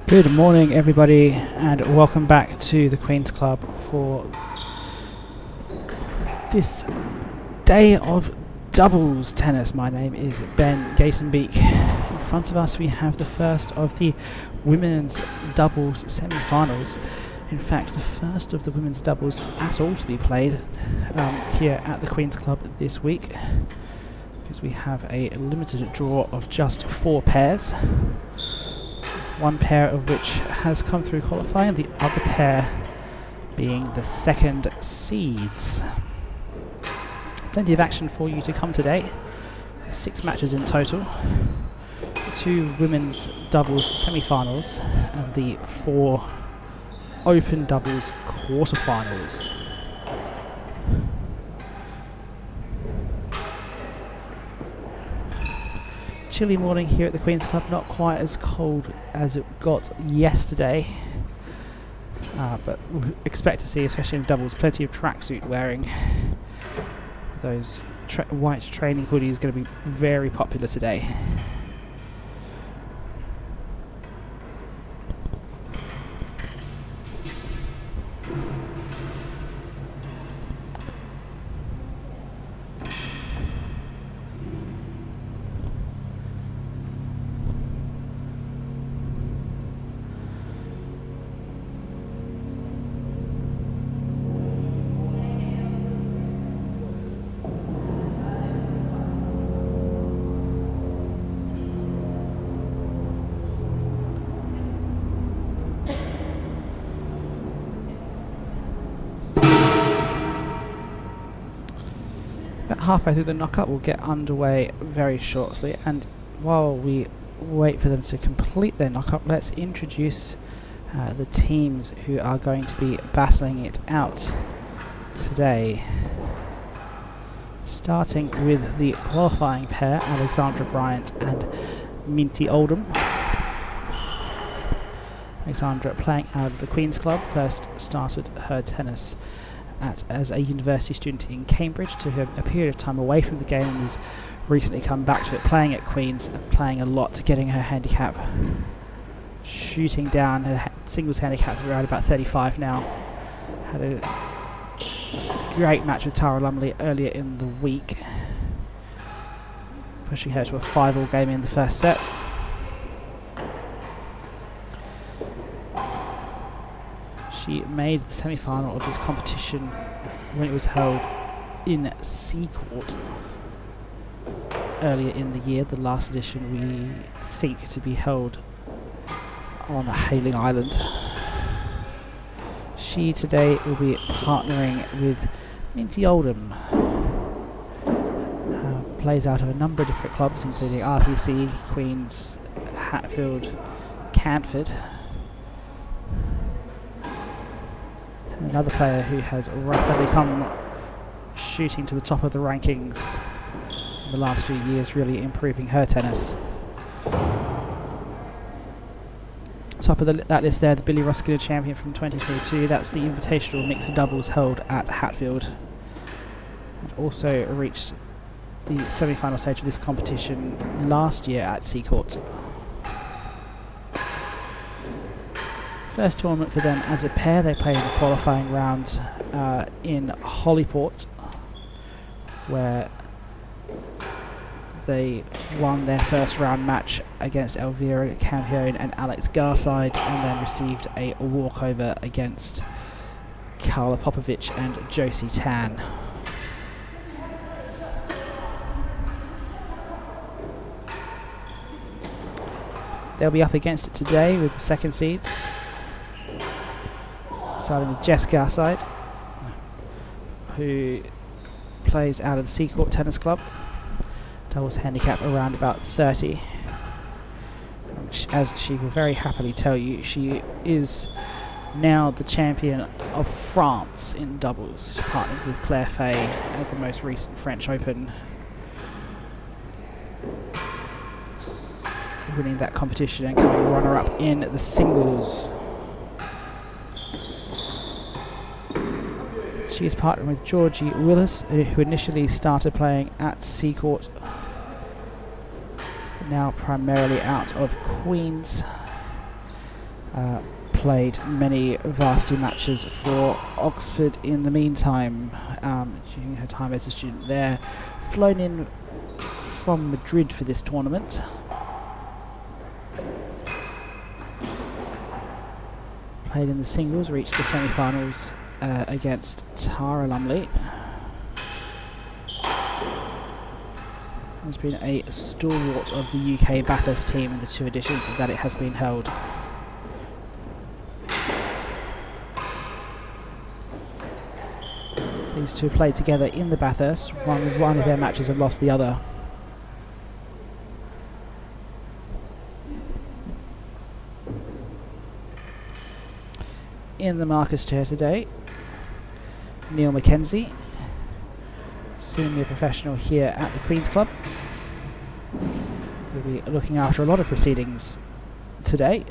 Good morning everybody and welcome back to the Queen's Club for this day of doubles tennis. My name is Ben Gatenbeek. In front of us we have the first of the women's doubles semi-finals. In fact, the first of the women's doubles at all to be played here at the Queen's Club this week, because we have a limited draw of just 4 pairs. One pair of which has come through qualifying, the other pair being the second seeds. Plenty of action for you to come today. 6 matches in total. 2 women's doubles semi-finals and the 4 open doubles quarter-finals. Chilly morning here at the Queen's Club, not quite as cold as it got yesterday, but we expect to see, especially in doubles, plenty of tracksuit wearing. Those white training hoodies going to be very popular today. Halfway through the knockout, we'll get underway very shortly, and while we wait for them to complete their knockout, let's introduce the teams who are going to be battling it out today. Starting with the qualifying pair, Alexandra Bryant and Minty Oldham. Alexandra, playing out of the Queen's Club, first started her tennis as a university student in Cambridge, took a period of time away from the game and has recently come back to it, playing at Queen's and playing a lot, getting her handicap, shooting down her singles handicap around about 35 now. Had a great match with Tara Lumley earlier in the week, pushing her to a 5-all game in the first set. She made the semi-final of this competition when it was held in Seacourt earlier in the year. The last edition we think to be held on Hayling Island. She today will be partnering with Minty Oldham. Plays out of a number of different clubs, including RTC, Queen's, Hatfield, Canford. Another player who has rapidly come shooting to the top of the rankings in the last few years, really improving her tennis. Top of that list there, the Billy Roskilde champion from 2022. That's the invitational mixed doubles held at Hatfield. And also reached the semi-final stage of this competition last year at Seacourt. First tournament for them as a pair. They played in the qualifying round in Holyport, where they won their first round match against Elvira Campione and Alex Garside, and then received a walkover against Carla Popovic and Josie Tan. They'll be up against it today with the second seeds. Starting with Jess Garside, who plays out of the Seacourt Tennis Club. Doubles handicap around about 30. As she will very happily tell you, she is now the champion of France in doubles. She partnered with Claire Fay at the most recent French Open, winning that competition and coming runner-up in the singles. She is partnering with Georgie Willis, who initially started playing at Seacourt, now primarily out of Queen's. played many varsity matches for Oxford in the meantime, during her time as a student there. Flown in from Madrid for this tournament. Played in the singles, reached the semi-finals against Tara Lumley. Has been a stalwart of the UK Bathurst team in the 2 editions that it has been held. These two played together in the Bathurst, won one of their matches and lost the other. In the Marcus chair today, Neil Mackenzie, senior professional here at the Queen's Club. We'll be looking after a lot of proceedings today.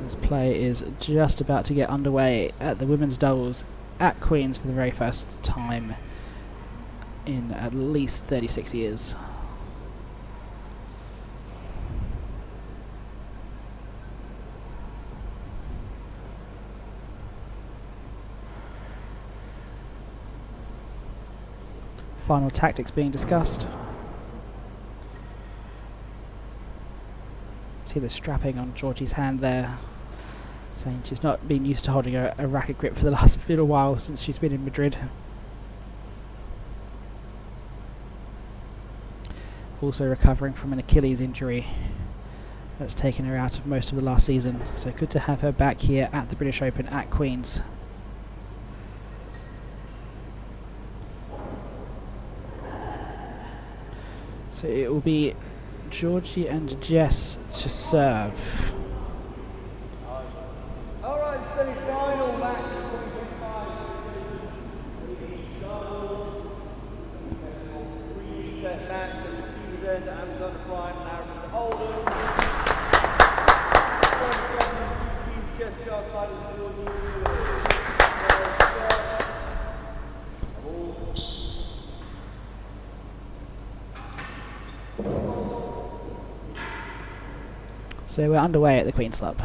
This play is just about to get underway at the women's doubles at Queen's for the very first time in at least 36 years. Final tactics being discussed. See the strapping on Georgie's hand there, saying she's not been used to holding a racket grip for the last little while since she's been in Madrid. Also recovering from an Achilles injury that's taken her out of most of the last season, so good to have her back here at the British Open at Queen's. So it will be Georgie and Jess to serve. Alright, semi-final match of 2025. Three-set match at the Receivers End at Arizona Bryant and Arrogant to Oldham. First 2 seeds, Jess Garside and Willis. So we're underway at the Queen's Club.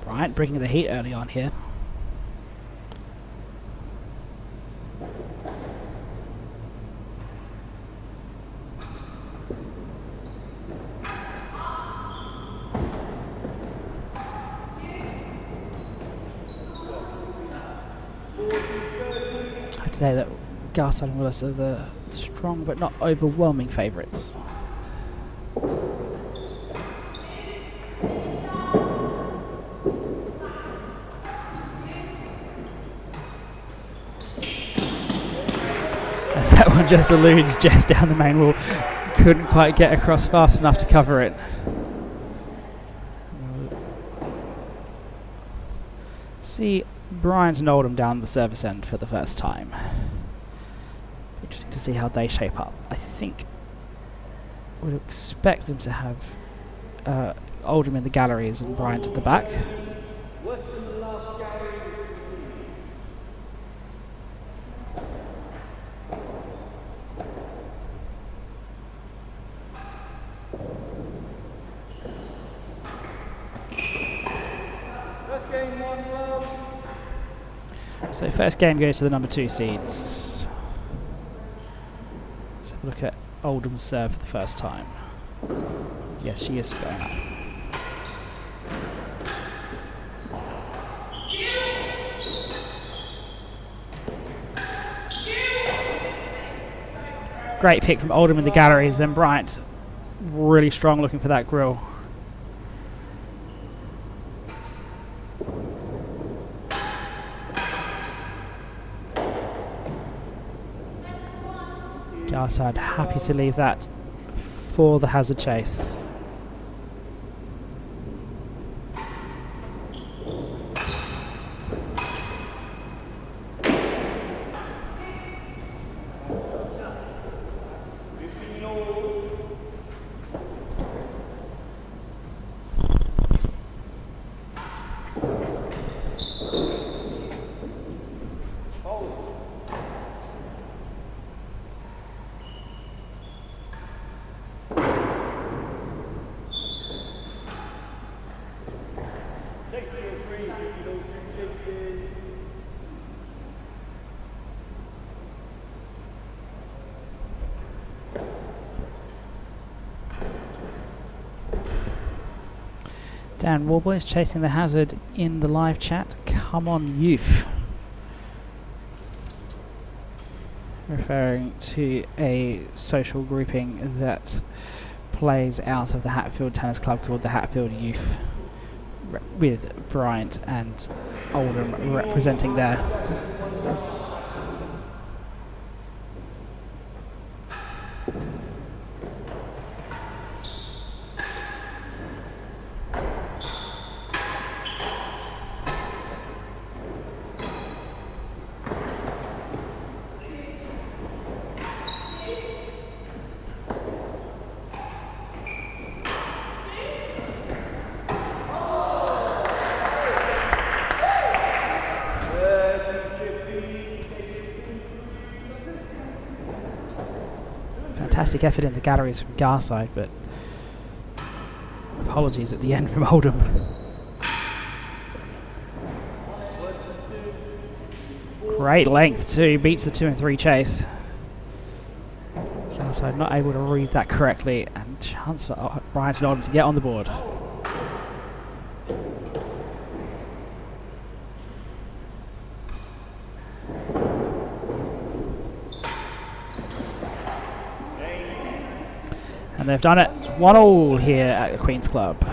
Bryant bringing the heat early on here. I'd say that Garside and Willis are the strong but not overwhelming favourites. As that one just eludes Jess down the main wall, couldn't quite get across fast enough to cover it. See Bryant and Oldham down the service end for the first time. Interesting to see how they shape up. I think we'd expect them to have Oldham in the galleries and Bryant at the back. So first game goes to the number 2 seeds. look at Oldham's serve for the first time. Yes, she is going up. Great pick from Oldham in the galleries, then Bryant really strong looking for that grill. Garside happy to leave that for the hazard chase. Dan Warboy is chasing the hazard in the live chat. Come on, youth. Referring to a social grouping that plays out of the Hatfield Tennis Club called the Hatfield Youth, with Bryant and Oldham representing there. Fantastic effort in the galleries from Garside, but apologies at the end from Oldham. Great length too, beats the 2 and 3 chase. Garside not able to read that correctly, and chance for Bryant and Oldham to get on the board. And they've done it. 1-1 here at the Queen's Club.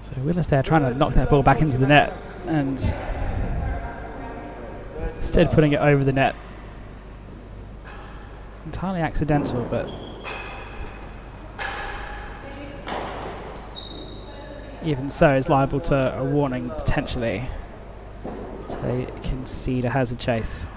So Willis there trying to knock that ball back into the net, and instead putting it over the net. Entirely accidental, but even so is liable to a warning potentially, so they concede a hazard chase.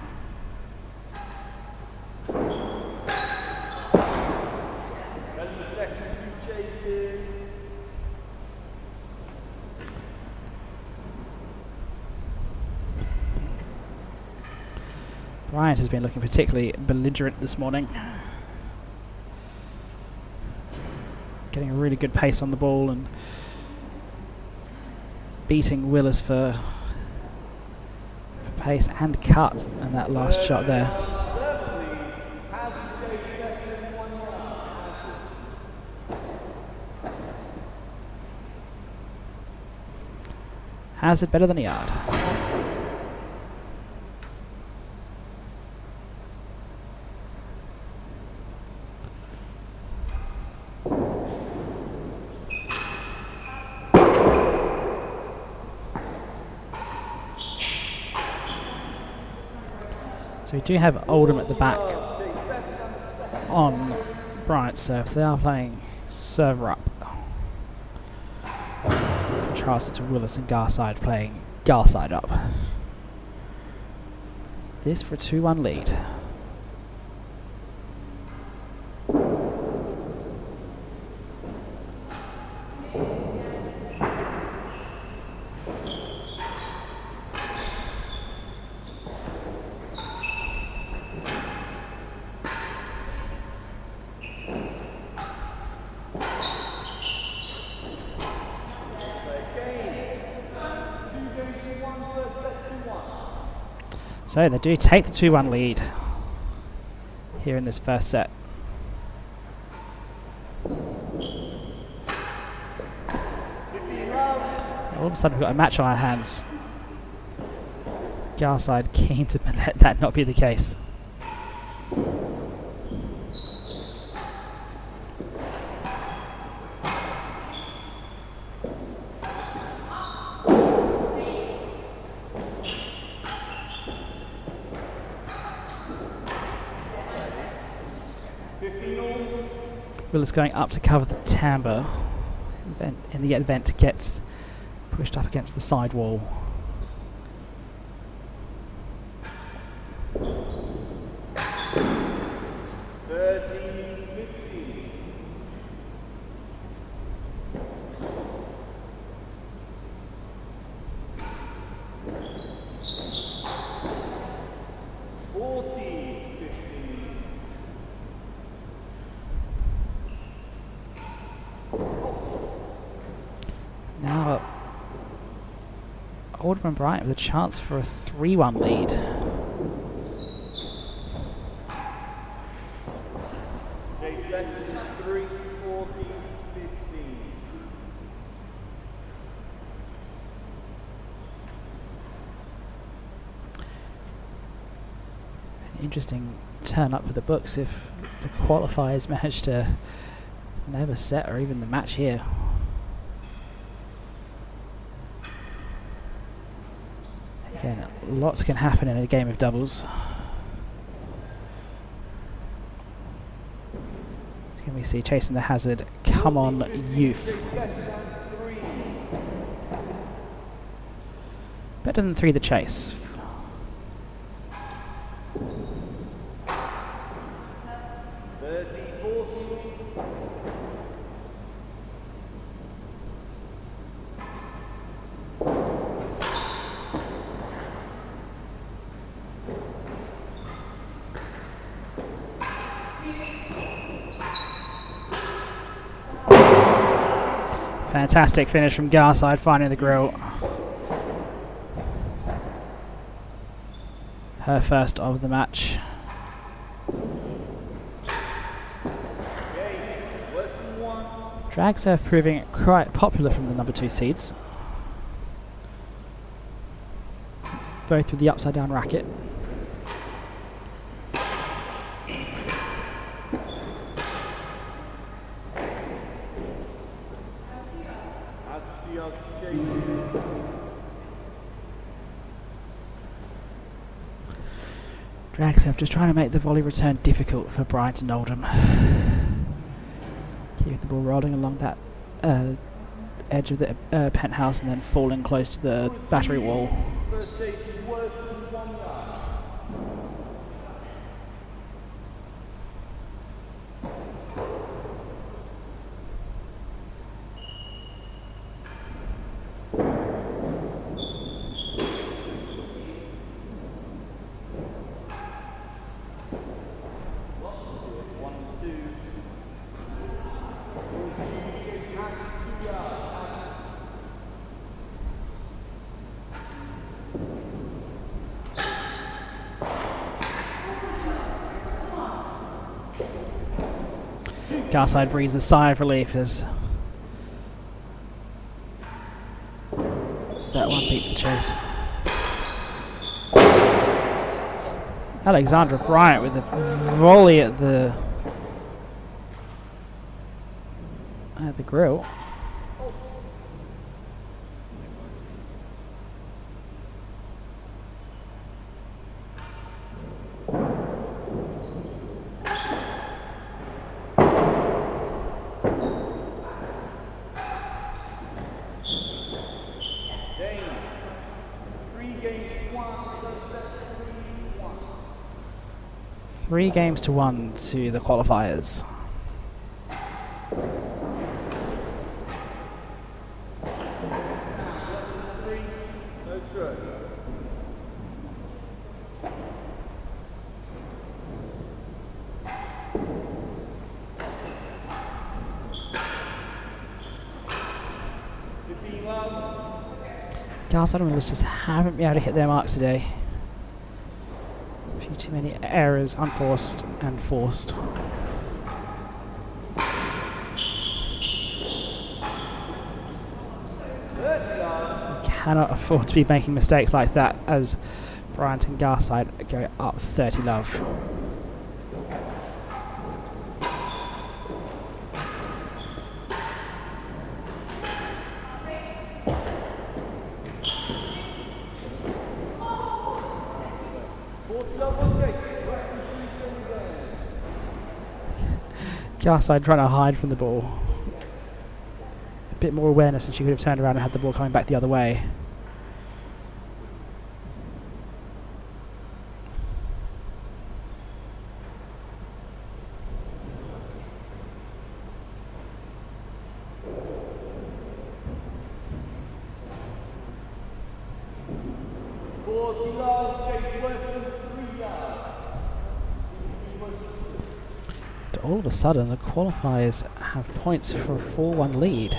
Bryant has been looking particularly belligerent this morning. Getting a really good pace on the ball and beating Willis for pace and cut in that last shot there. Hazard better than a yard. So we do have Oldham at the back on Bryant serve. So they are playing server up. Contrasted to Willis and Garside playing Garside up. This for a 2-1 lead. So they do take the 2-1 lead here in this first set. All of a sudden we've got a match on our hands. Garside keen to let that not be the case. Willis going up to cover the timbre. In the event gets pushed up against the side wall. Now Oldham and Bryant with a chance for a 3-1 lead. An interesting turn up for the books if the qualifiers manage to never set or even the match here. Again, lots can happen in a game of doubles. Can we see chasing the hazard? Come on, youth. Better than 3 the chase. Fantastic finish from Garside, finding the grill. Her first of the match. Drag serve proving quite popular from the number 2 seeds. Both with the upside down racket. Drag serve just trying to make the volley return difficult for Bryant and Oldham. Keeping the ball rolling along that edge of the penthouse and then falling close to the battery wall. First chase is worth 1 yard. Garside breathes a sigh of relief as that one beats the chase. Alexandra Bryant with a volley at the grill. 3 games to 1 to the qualifiers. No stroke. Garside and Willis just haven't been able to hit their marks today. A few too many errors, unforced and forced. We cannot afford to be making mistakes like that as Bryant and Garside go up 30 love. Garside trying to hide from the ball. A bit more awareness and she could have turned around and had the ball coming back the other way. All of a sudden, the qualifiers have points for a 4-1 lead.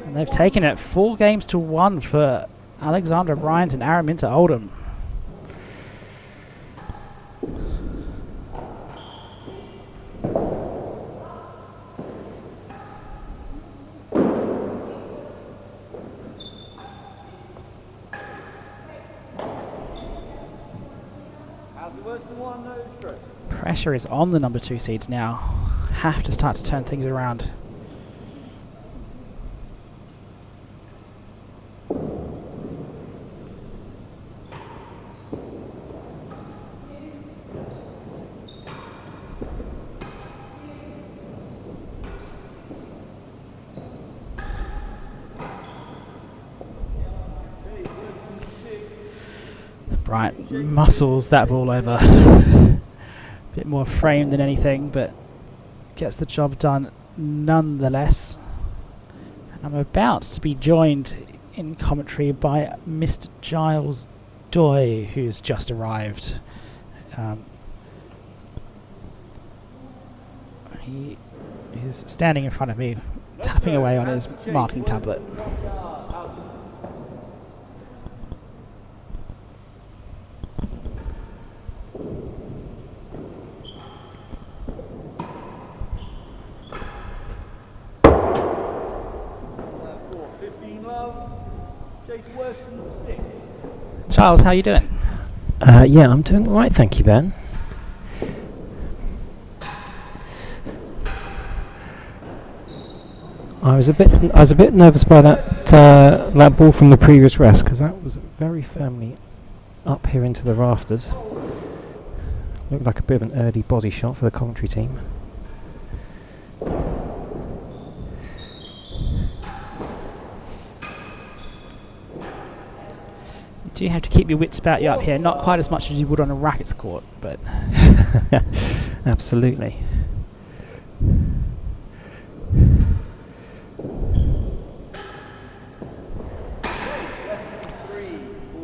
And they've taken it 4 games to 1 for Alexandra Bryant and Araminta Oldham. Pressure is on the number 2 seeds now. Have to start to turn things around. Bryant muscles that ball over. Bit more frame than anything, but gets the job done nonetheless. And I'm about to be joined in commentary by Mr. Giles Doy, who's just arrived. He is standing in front of me, tapping away on his marking tablet. Giles, how you doing? Yeah, I'm doing all right, thank you, Ben. I was a bit nervous by that ball from the previous rest because that was very firmly up here into the rafters. Looked like a bit of an early body shot for the commentary team. You do have to keep your wits about you up here, not quite as much as you would on a rackets court, but absolutely.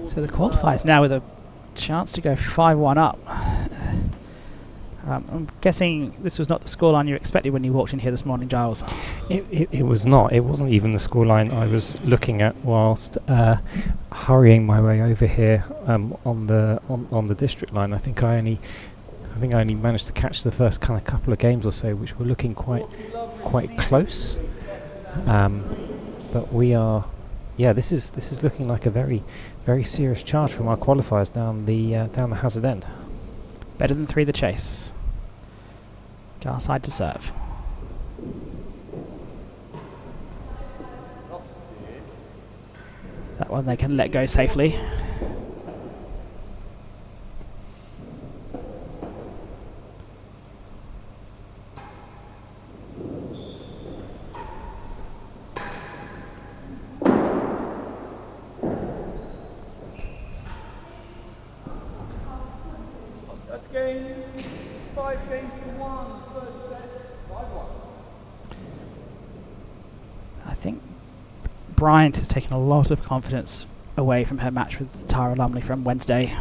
So the qualifiers now with a chance to go 5-1 up. I'm guessing this was not the scoreline you expected when you walked in here this morning, Giles. It was not. It wasn't even the scoreline I was looking at whilst hurrying my way over here on the district line. I think I only managed to catch the first kind of couple of games or so, which were looking quite close. But we are, yeah. This is looking like a very serious charge from our qualifiers down the hazard end. Better than 3 the chase. Garside to serve. That one they can let go safely. game, 5 games to 1, first set, 5-1. I think Bryant has taken a lot of confidence away from her match with Tara Lumley from Wednesday.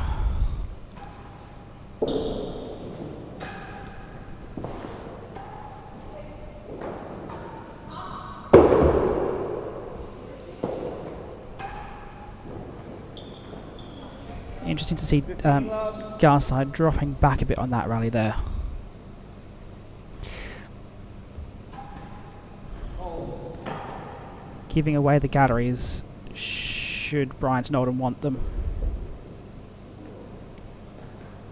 Interesting to see Garside dropping back a bit on that rally there. Giving away the galleries should Bryant and Oldham want them.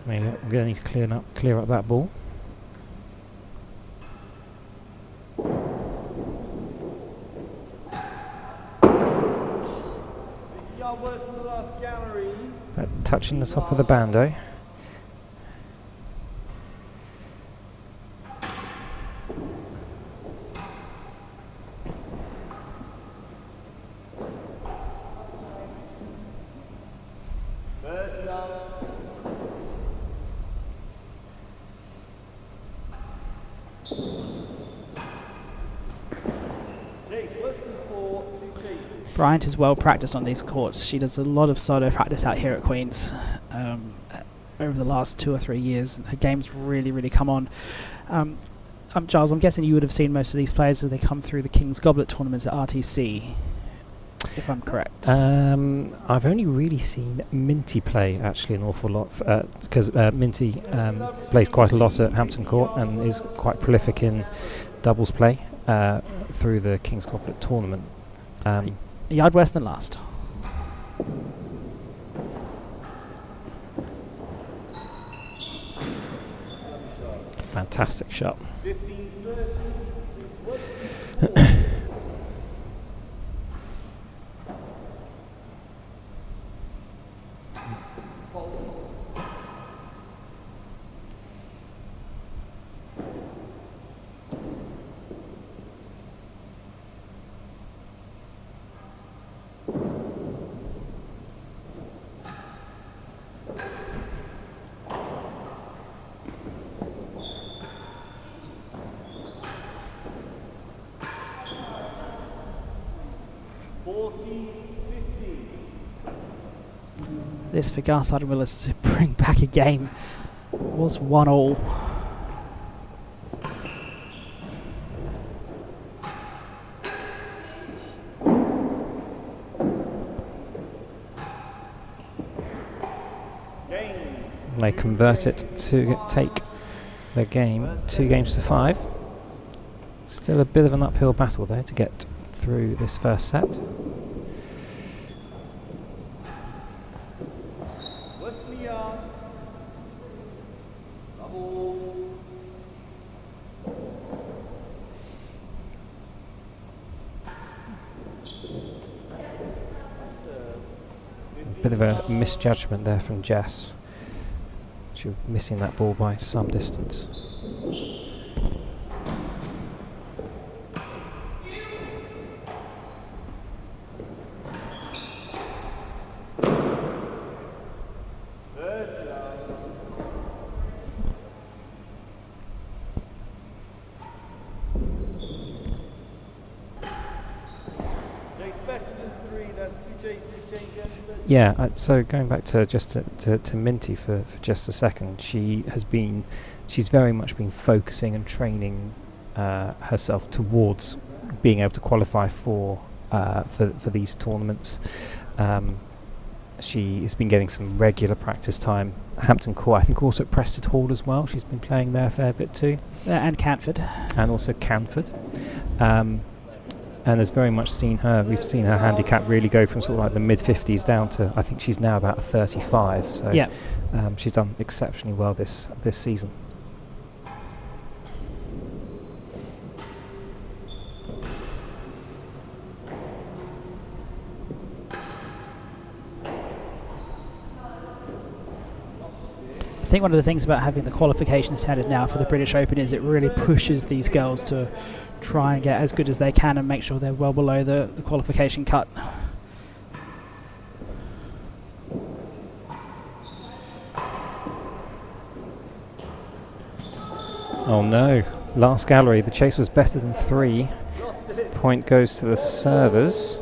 Maybe we're going to need to clear up that ball. Worse than the last gallery. But touching the top of the bando. First love. Takes worse than 4, 2 chases. Bryant is well practiced on these courts. She does a lot of solo practice out here at Queen's over the last 2 or 3 years. Her game's really come on. Giles, I'm guessing you would have seen most of these players as they come through the King's Goblet tournaments at RTC, if I'm correct. I've only really seen Minty play actually an awful lot because Minty plays quite a lot at Hampton Court and is quite prolific in doubles play through the King's Goblet tournament. A yard worse than last. Fantastic shot. 15-30. This for Garside and Willis to bring back a game. It was 1-1. They convert it to take the game 2 games to 5. Still a bit of an uphill battle there to get through this first set. Bit of a misjudgment there from Jess. She was missing that ball by some distance. Yeah, so going back to just to Minty for just a second, she's very much been focusing and training herself towards being able to qualify for these tournaments. She has been getting some regular practice time. Hampton Court, I think also at Preston Hall as well. She's been playing there a fair bit too. And Canford. And also Canford. And has very much seen her, we've seen her handicap really go from sort of like the mid-50s down to, I think she's now about a 35, so yeah. She's done exceptionally well this season. I think one of the things about having the qualification standard now for the British Open is it really pushes these girls to try and get as good as they can and make sure they're well below the qualification cut. Oh no, last gallery, the chase was better than 3. Point goes to the servers.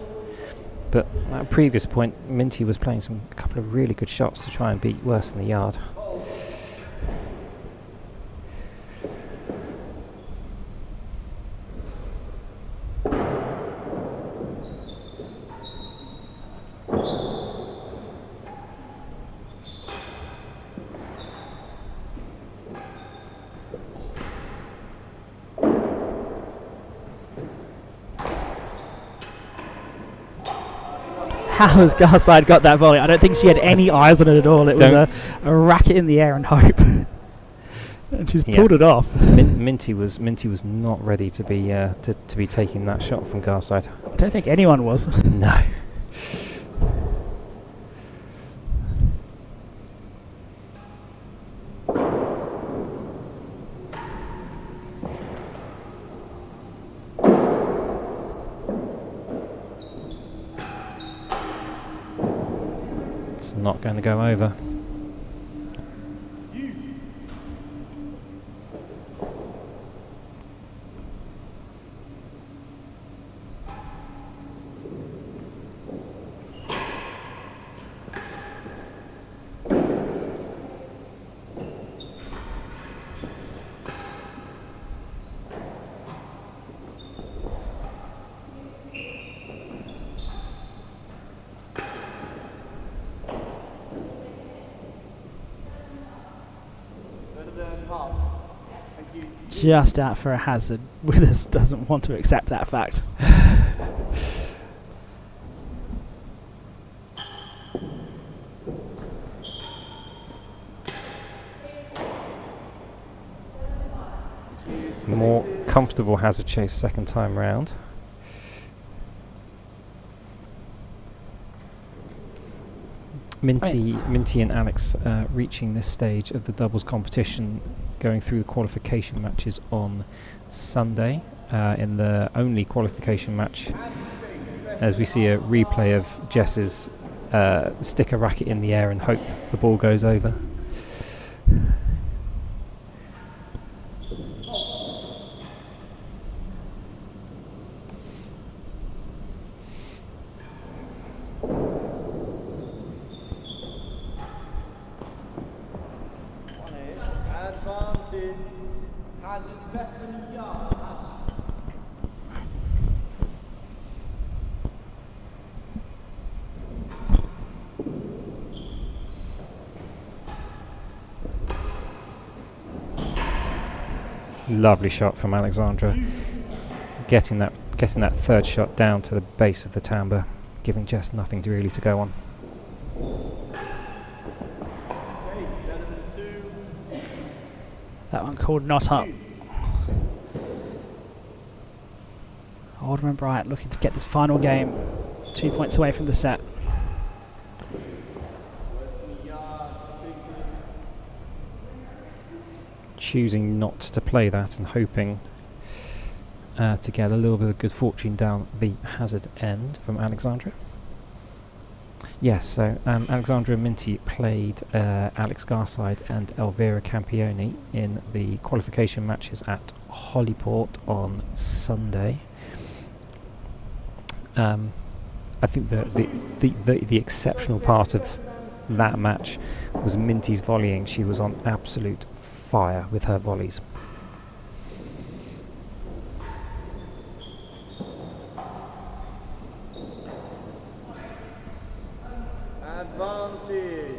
But at previous point, Minty was playing a couple of really good shots to try and beat worse than the yard. How has Garside got that volley? I don't think she had any eyes on it at all. It was a racket in the air and hope. And she's pulled it off. Minty was not ready to be taking that shot from Garside. I don't think anyone was. No. It's not going to go over. Just out for a hazard. Willis doesn't want to accept that fact. More comfortable hazard chase second time round. Minty and Alex reaching this stage of the doubles competition, going through the qualification matches on Sunday. In the only qualification match, as we see a replay of Jess's stick a racket in the air and hope the ball goes over. Lovely shot from Alexandra, getting that third shot down to the base of the timbre, giving Jess nothing really to go on. That one called not up. Oldham and Bryant looking to get this final game 2 points away from the set. Choosing not to play that and hoping to get a little bit of good fortune down the hazard end from Alexandra. Yes, so Alexandra and Minty played Alex Garside and Elvira Campioni in the qualification matches at Holyport on Sunday. I think the exceptional part of that match was Minty's volleying. She was on absolute fire with her volleys. Advantage.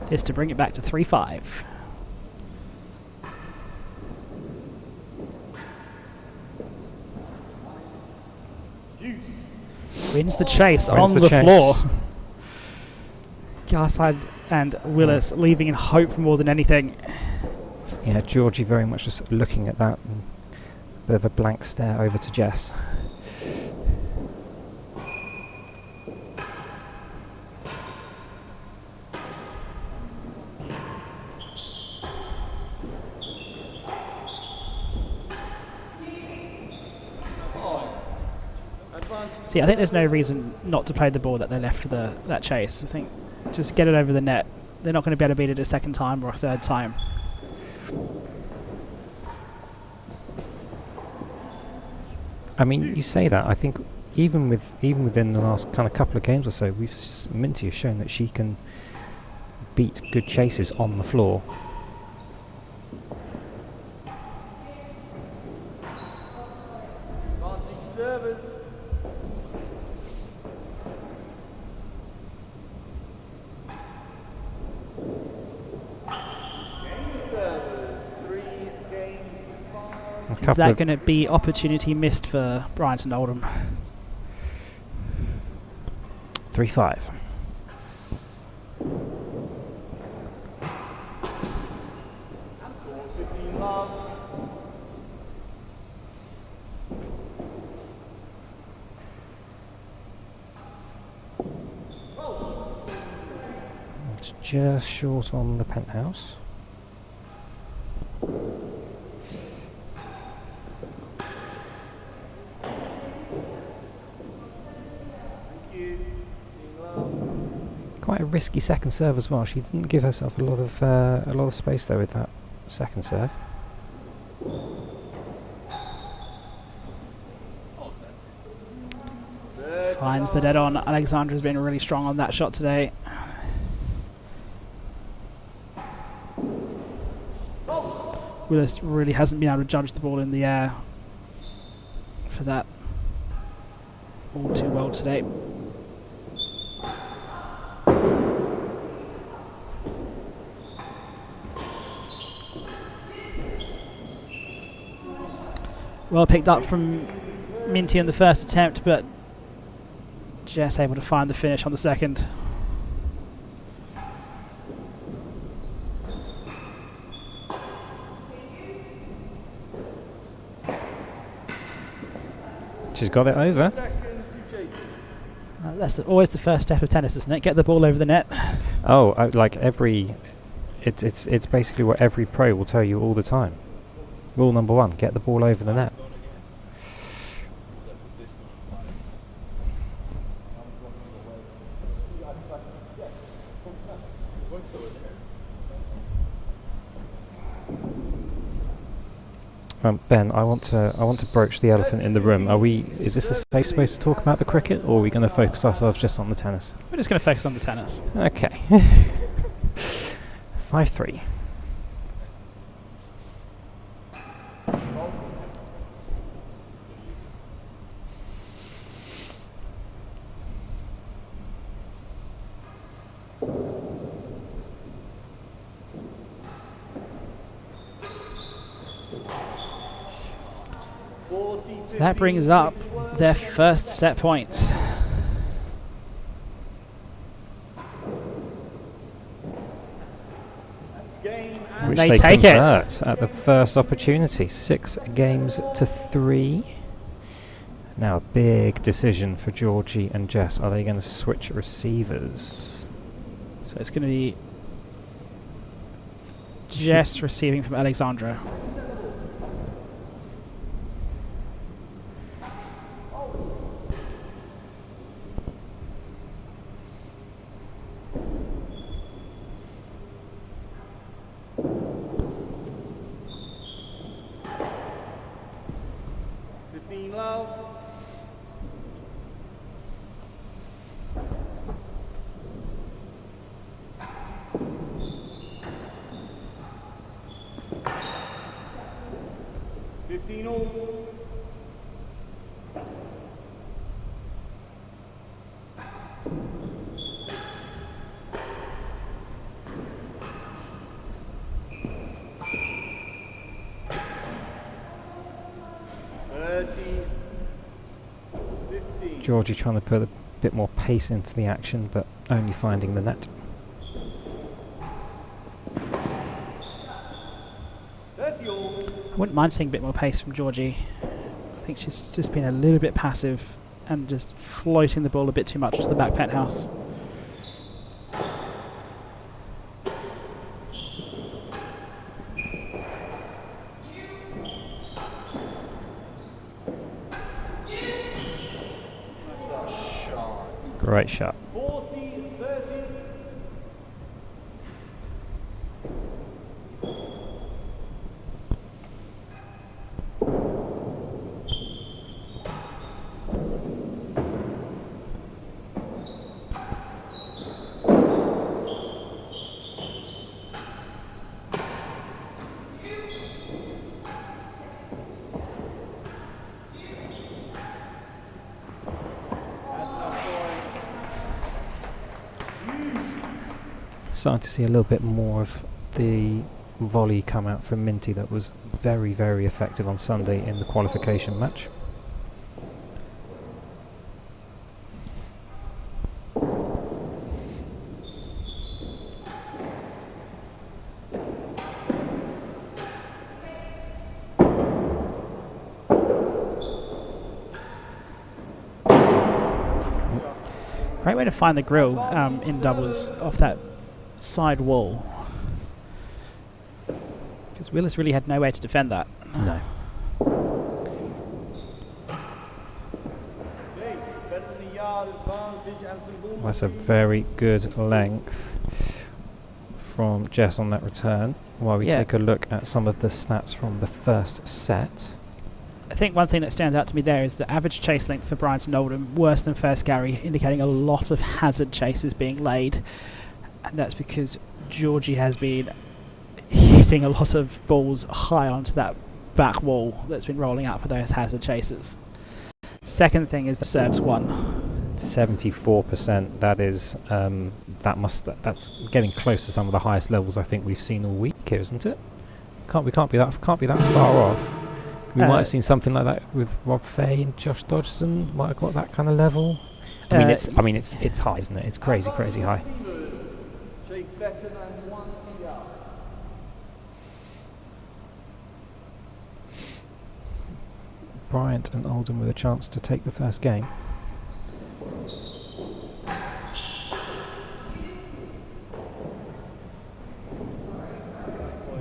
This to bring it back to 3-5. Wins the chase on the floor. Garside and Willis leaving in hope more than anything. Yeah, Georgie very much just looking at that and a bit of a blank stare over to Jess. See, I think there's no reason not to play the ball that they left for that chase. I think just get it over the net they're not going to be able to beat it a second time or a third time. I mean, you say that. I think even within the last kind of couple of games or so, Minty has shown that she can beat good chases on the floor. Servers. Game servers. 3 games. Is that going to be opportunity missed for Bryant and Oldham? 3-5. It's just short on the penthouse. Quite a risky second serve as well. She didn't give herself a lot of space there with that second serve. Finds the dead on. Alexandra's been really strong on that shot today. Willis really hasn't been able to judge the ball in the air for that all too well today. Well picked up from Minty on the first attempt, but just able to find the finish on the second. She's got it over. That's always the first step of tennis, isn't it? Get the ball over the net. Oh, like it's basically what every pro will tell you all the time. Rule number 1: get the ball over the net. Ben, I want to broach the elephant in the room. Is this a safe space to talk about the cricket, or are we going to focus ourselves just on the tennis? We're just going to focus on the tennis. Okay. 5-3. So that brings up their first set point. Which they they take it at the first opportunity. 6-3. Now a big decision for Georgie and Jess. Are they going to switch receivers? So it's going to be Jess receiving from Alexandra. Georgie trying to put a bit more pace into the action, but only finding the net. I wouldn't mind seeing a bit more pace from Georgie. I think she's just been a little bit passive and just floating the ball a bit too much to the back penthouse. Great shot. starting to see a little bit more of the volley come out from Minty that was very, very effective on Sunday in the qualification match. Great way to find the grill in doubles off that side wall. Because Willis really had no way to defend that. No. That's a very good length from Jess on that return. While we take a look at some of the stats from the first set. I think one thing that stands out to me there is the average chase length for Bryant and Oldham worse than first Gary, indicating a lot of hazard chases being laid. And that's because Georgie has been hitting a lot of balls high onto that back wall that's been rolling out for those hazard chases. Second thing is the serves won. 74%. That is that's getting close to some of the highest levels I think we've seen all week here, isn't it? We can't be that far off. We might have seen something like that with Rob Fay and Josh Dodgson. Might have got that kind of level. I mean, it's high, isn't it? It's crazy high. Bryant and Oldham with a chance to take the first game.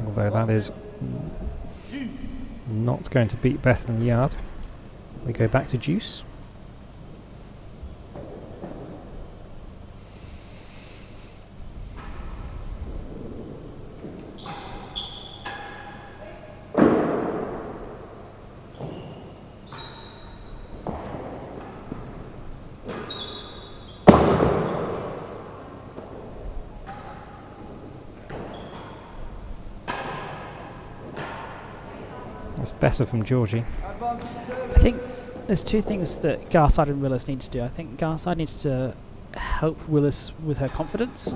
Although that is not going to beat better than Yard. We go back to Juice. That's better from Georgie. I think there's two things that Garside and Willis need to do. I think Garside needs to help Willis with her confidence.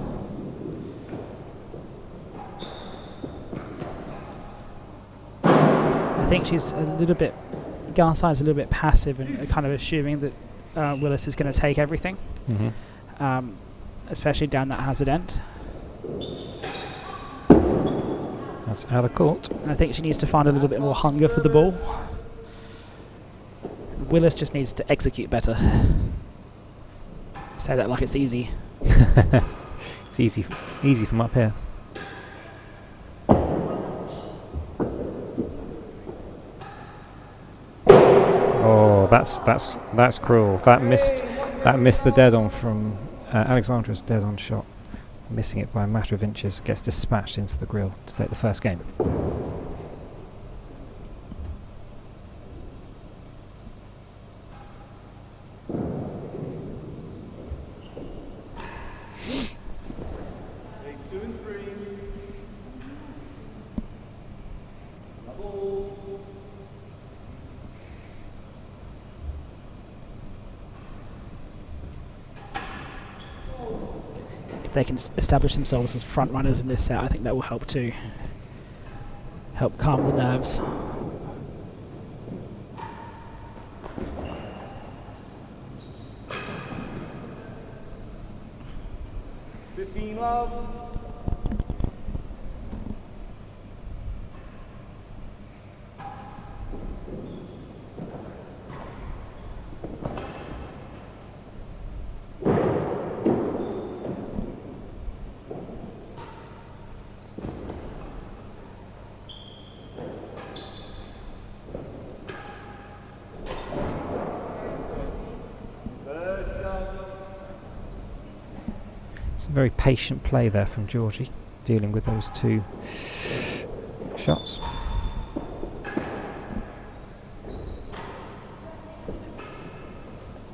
I think Garside's a little bit passive and kind of assuming that Willis is going to take everything, especially down that hazard end. That's out of court. And I think she needs to find a little bit more hunger for the ball. Willis just needs to execute better. Say that like it's easy. It's easy from up here. Oh, that's cruel. That missed the dead on from Alexandra's dead on shot. Missing it by a matter of inches, gets dispatched into the grill to take the first game. They can establish themselves as front runners in this set. I think that will help too. Help calm the nerves. Love. It's a very patient play there from Georgie, dealing with those two shots.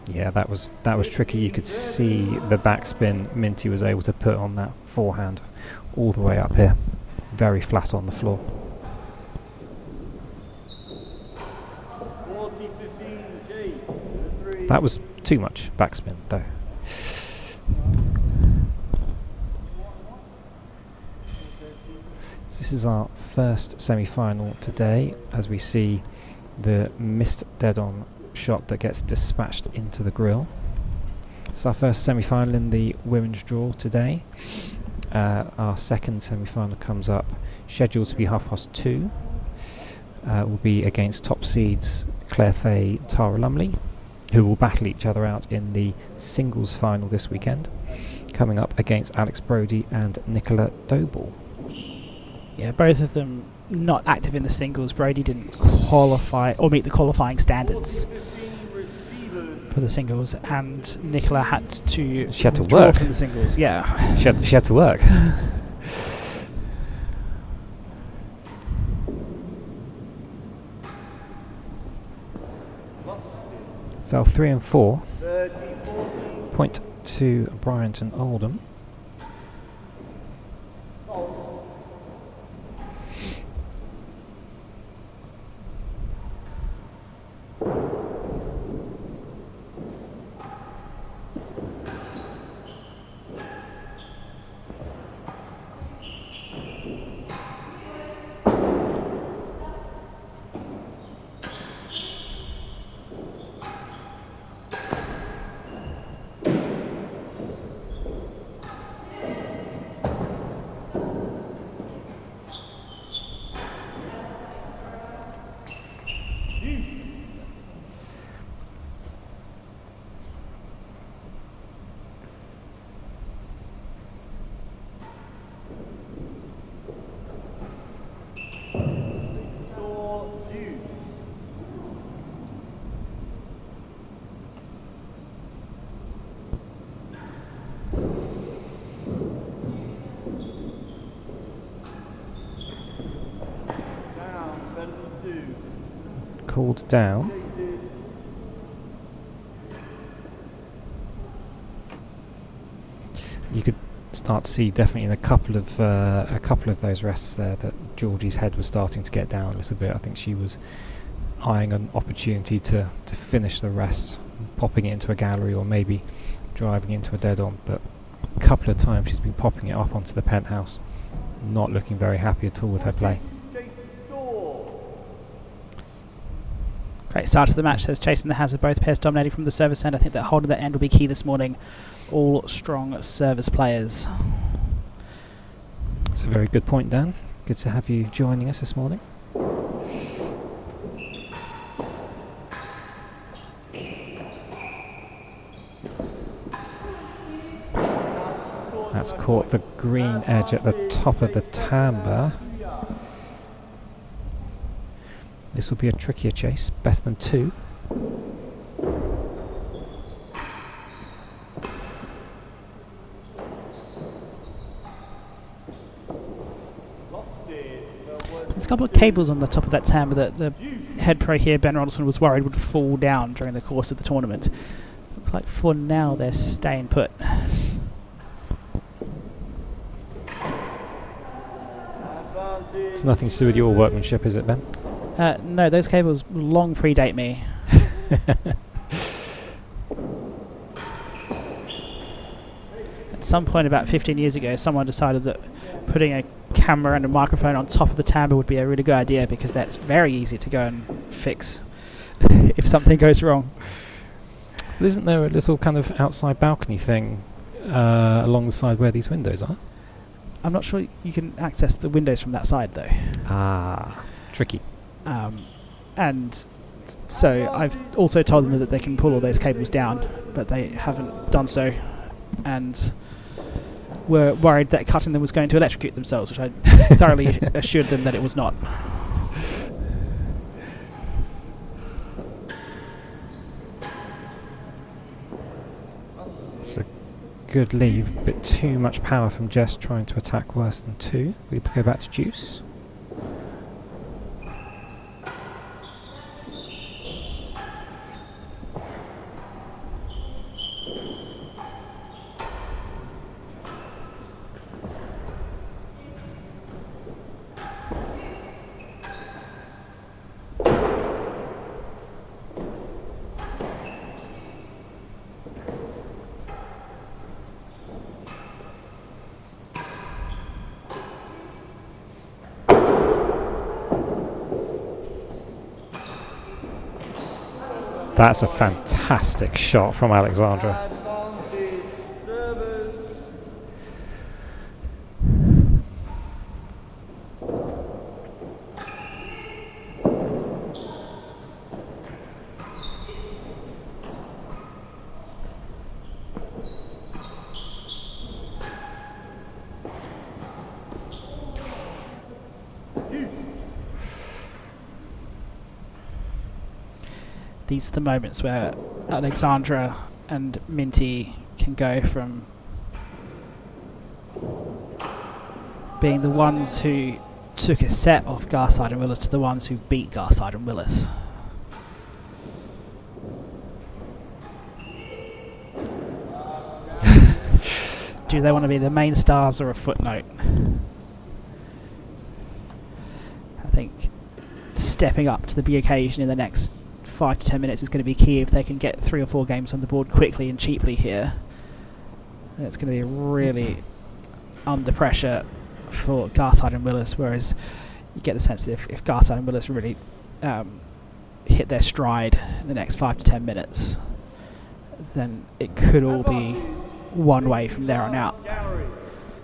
Yeah, that was tricky. You could see the backspin Minty was able to put on that forehand all the way up here, very flat on the floor. 40-15 chase to 3. That was too much backspin though. this is our first semi-final today, as we see the missed dead-on shot that gets dispatched into the grill. It's our first semi-final in the women's draw today. Our second semi-final comes up, scheduled to be 2:30. Will be against top seeds Claire Fay, Tara Lumley, who will battle each other out in the singles final this weekend, coming up against Alex Brodie and Nicola Doble. Yeah, both of them not active in the singles. Brodie didn't qualify or meet the qualifying standards for the singles, and Nicola had to withdraw work from the singles. Yeah, she had to work. Fell 3 and 4. Point to Bryant and Oldham. Called down. You could start to see definitely in a couple of those rests there that Georgie's head was starting to get down a little bit. I think she was eyeing an opportunity to finish the rest, popping it into a gallery or maybe driving into a dead-on, but a couple of times she's been popping it up onto the penthouse, not looking very happy at all with her play. Great start to the match, says Chasing the Hazard. Both pairs dominating from the service end. I think that holding that end will be key this morning. All strong service players. That's a very good point, Dan. Good to have you joining us this morning. That's caught the green edge at the top of the timbre. This will be a trickier chase, better than 2. There's a couple of cables on the top of that timbre that the head pro here, Ben Ronaldson, was worried would fall down during the course of the tournament. Looks like for now they're staying put. It's nothing to do with your workmanship, is it, Ben? No, those cables long predate me. At some point about 15 years ago, someone decided that putting a camera and a microphone on top of the timbre would be a really good idea, because that's very easy to go and fix if something goes wrong. Well, isn't there a little kind of outside balcony thing along the side where these windows are? I'm not sure you can access the windows from that side, though. Ah, tricky. And so I've also told them that they can pull all those cables down, but they haven't done so, and were worried that cutting them was going to electrocute themselves, which I thoroughly assured them that it was not. It's a good leave, a bit too much power from Jess trying to attack worse than 2. We go back to Juice. That's a fantastic shot from Alexandra. Advantage, servers. These are the moments where Alexandra and Minty can go from being the ones who took a set off Garside and Willis to the ones who beat Garside and Willis. Do they want to be the main stars or a footnote? I think stepping up to the big occasion in the next 5 to 10 minutes is going to be key if they can get 3 or 4 games on the board quickly and cheaply here. And it's going to be really under pressure for Garside and Willis, whereas you get the sense that if Garside and Willis really hit their stride in the next 5 to 10 minutes, then it could all be one way from there on out.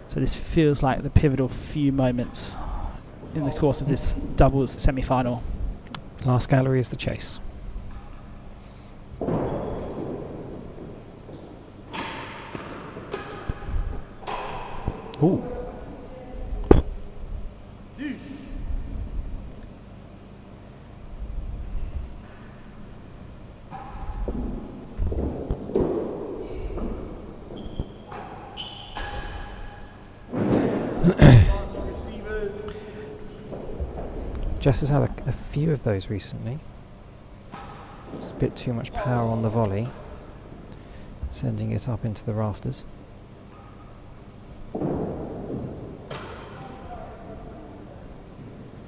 So this feels like the pivotal few moments in the course of this doubles semi-final. Last gallery is the chase. Ooh. Jess has had a few of those recently. Just a bit too much power on the volley, sending it up into the rafters.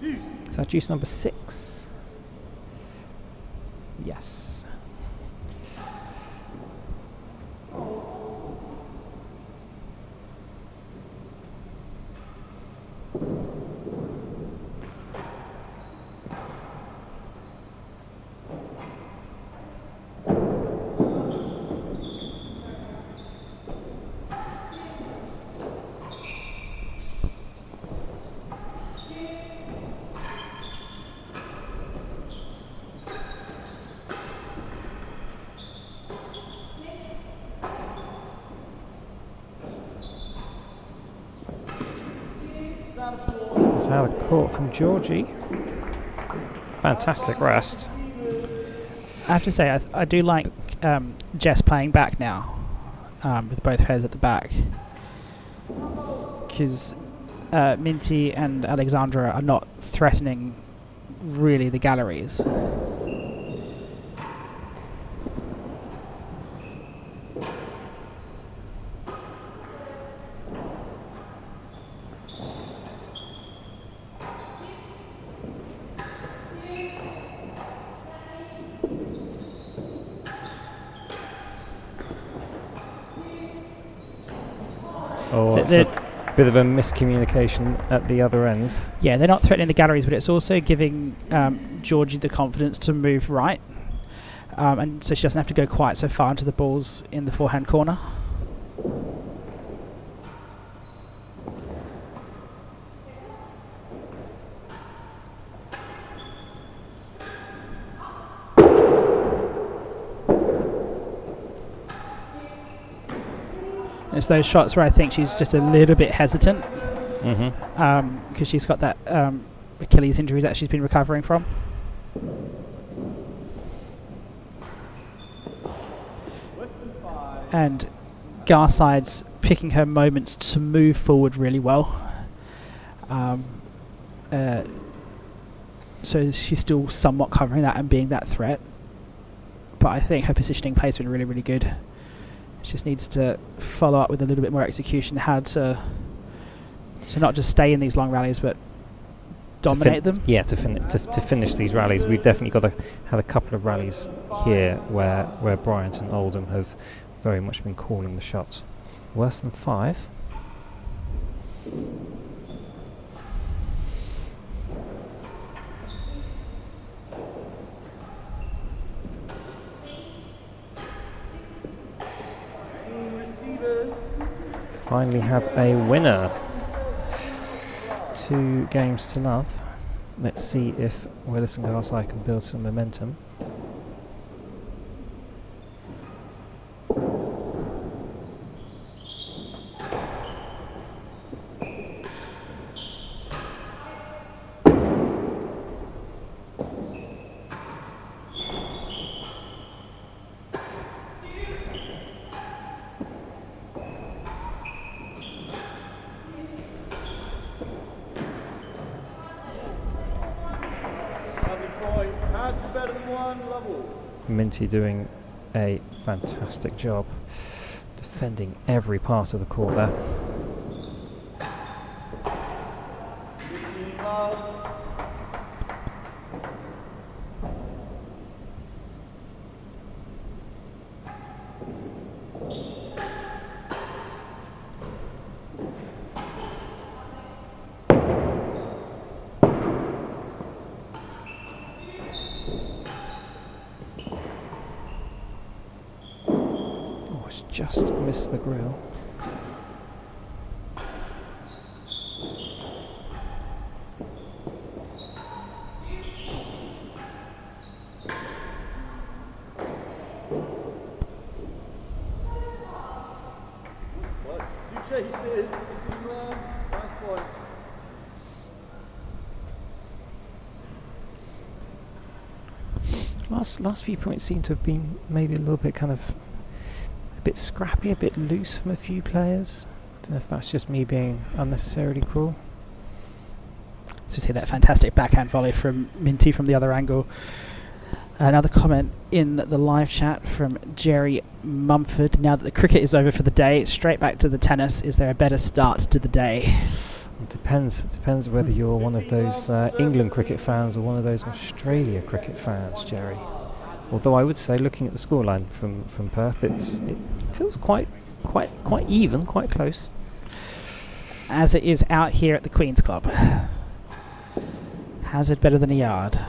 Is that juice number 6? Yes. It's out of court from Georgie. Fantastic rest. I have to say, I do like Jess playing back now, with both pairs at the back, because Minty and Alexandra are not threatening really the galleries. Oh, it's a bit of a miscommunication at the other end. Yeah, they're not threatening the galleries, but it's also giving Georgie the confidence to move right. And so she doesn't have to go quite so far into the balls in the forehand corner. It's those shots where I think she's just a little bit hesitant, because she's got that Achilles injury that she's been recovering from. And Garside's picking her moments to move forward really well. So she's still somewhat covering that and being that threat. But I think her positioning play has been really, really good. She just needs to follow up with a little bit more execution, how to not just stay in these long rallies, but dominate them. Yeah, to finish these rallies. We've definitely got to have a couple of rallies here where Bryant and Oldham have very much been calling the shots. Worse than 5. finally have a winner. 2 games to love. Let's see if Willis and Garside can build some momentum. Better than one level. Minty doing a fantastic job defending every part of the court there. Just missed the grill. Two chases, nice point. Last few points seem to have been maybe a little bit kind of a bit scrappy, a bit loose from a few players. Don't know if that's just me being unnecessarily cruel. So see that fantastic backhand volley from Minty from the other angle. Another comment in the live chat from Jerry Mumford. Now that the cricket is over for the day, straight back to the tennis. Is there a better start to the day? It depends. It depends whether you're one of those England cricket fans or one of those Australia cricket fans, Jerry. Although I would say, looking at the scoreline from Perth, it feels quite even, quite close. As it is out here at the Queen's Club. Hazard better than a yard.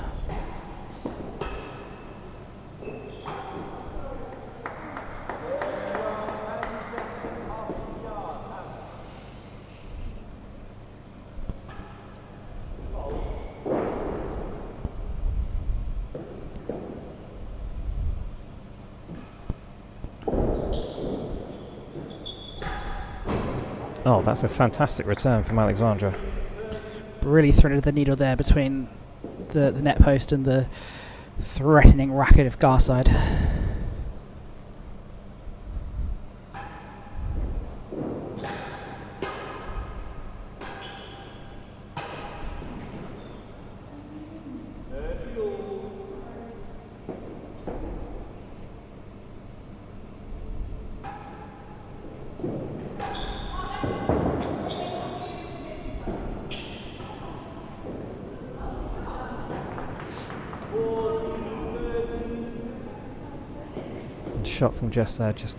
Oh, that's a fantastic return from Alexandra. Really threaded the needle there between the net post and the threatening racket of Garside. Shot from Jess there, just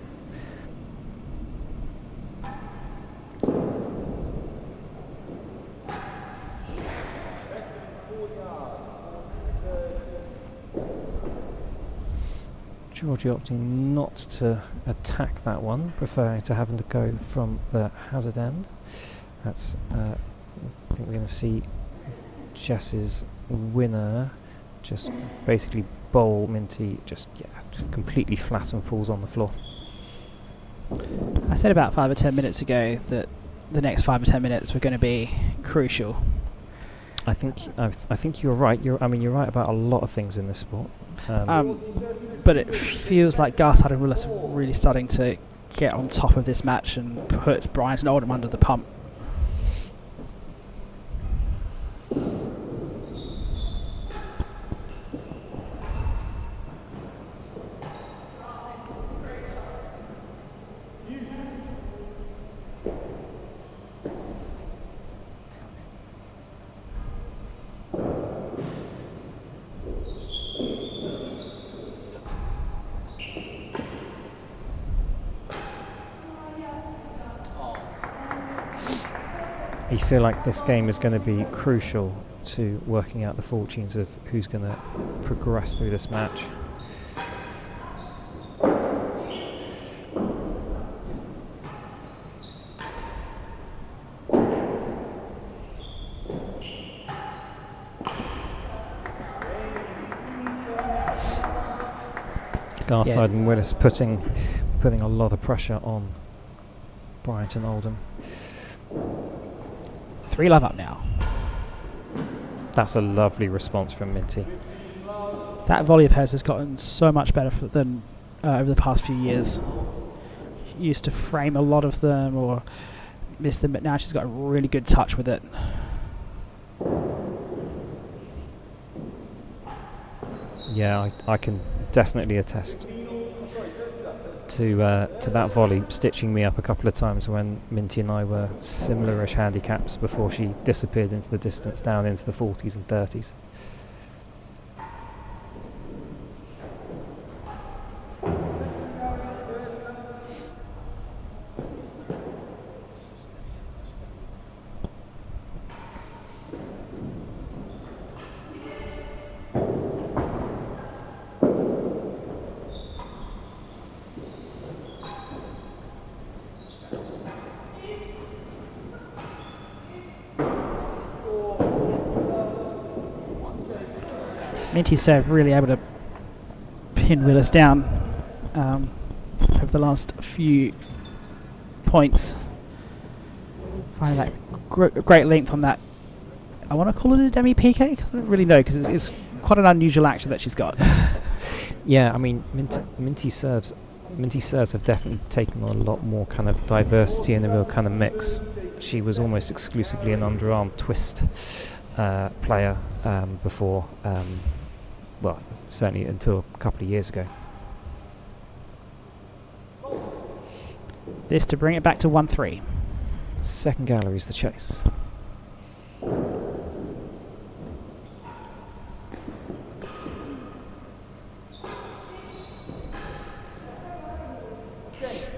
Georgie opting not to attack that one, preferring to having to go from the hazard end. That's I think we're going to see Jess's winner just basically bowl Minty just completely flat and falls on the floor. I said about 5 or 10 minutes ago that the next 5 or 10 minutes were going to be crucial. I think you're right. You're right about a lot of things in this sport. But it feels like Garside and Willis are really starting to get on top of this match and put Bryant and Oldham under the pump. You feel like this game is going to be crucial to working out the fortunes of who's going to progress through this match. Garside and Willis putting a lot of pressure on Bryant and Oldham. 3-love up now. That's a lovely response from Minty. That volley of hers has gotten so much better than over the past few years. She used to frame a lot of them or miss them, but now she's got a really good touch with it. Yeah, I can definitely attest to that volley stitching me up a couple of times when Minty and I were similar-ish handicaps before she disappeared into the distance down into the 40s and 30s. Minty's serve really able to pin Willis down over the last few points. Finding that great length on that. I want to call it a demi-PK because I don't really know because it's quite an unusual action that she's got. Yeah, I mean, Minty serves have definitely taken on a lot more kind of diversity in the real kind of mix. She was almost exclusively an underarm twist player before, well, certainly until a couple of years ago. This to bring it back to 1-3. Second gallery's the chase.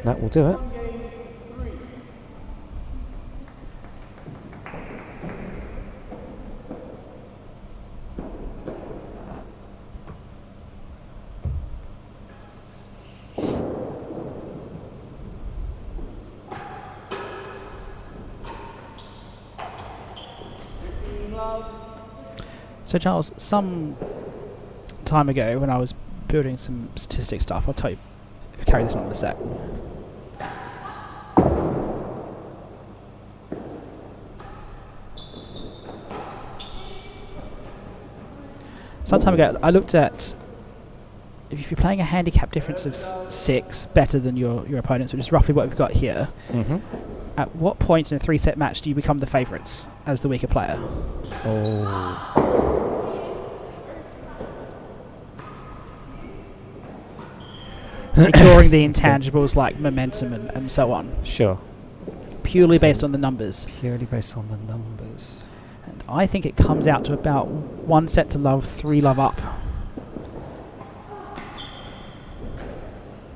That will do it. So Charles, some time ago when I was building some statistic stuff, I'll tell you, carry this on the set. Some time ago I looked at if you're playing a handicap difference of 6 better than your opponents, which is roughly what we've got here, at what point in a 3-set match do you become the favourites as the weaker player? Ignoring the intangibles like momentum and so on. Sure. Purely based on the numbers. Purely based on the numbers. And I think it comes out to about 1 set to love, 3-love up.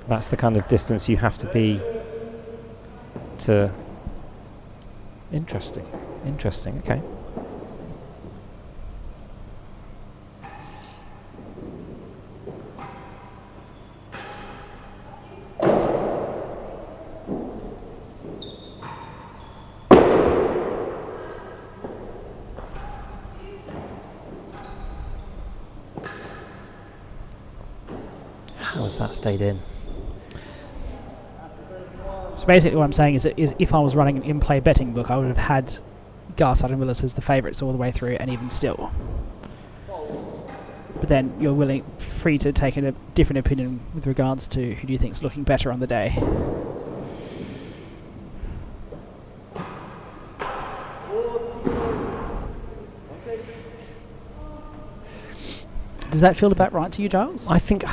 That's the kind of distance you have to be to... Interesting, okay. How has that stayed in? So basically what I'm saying is that if I was running an in-play betting book, I would have had Garside and Willis as the favourites all the way through, and even still. But then you're free to take a different opinion with regards to who do you think is looking better on the day. Does that feel about right to you, Giles? I think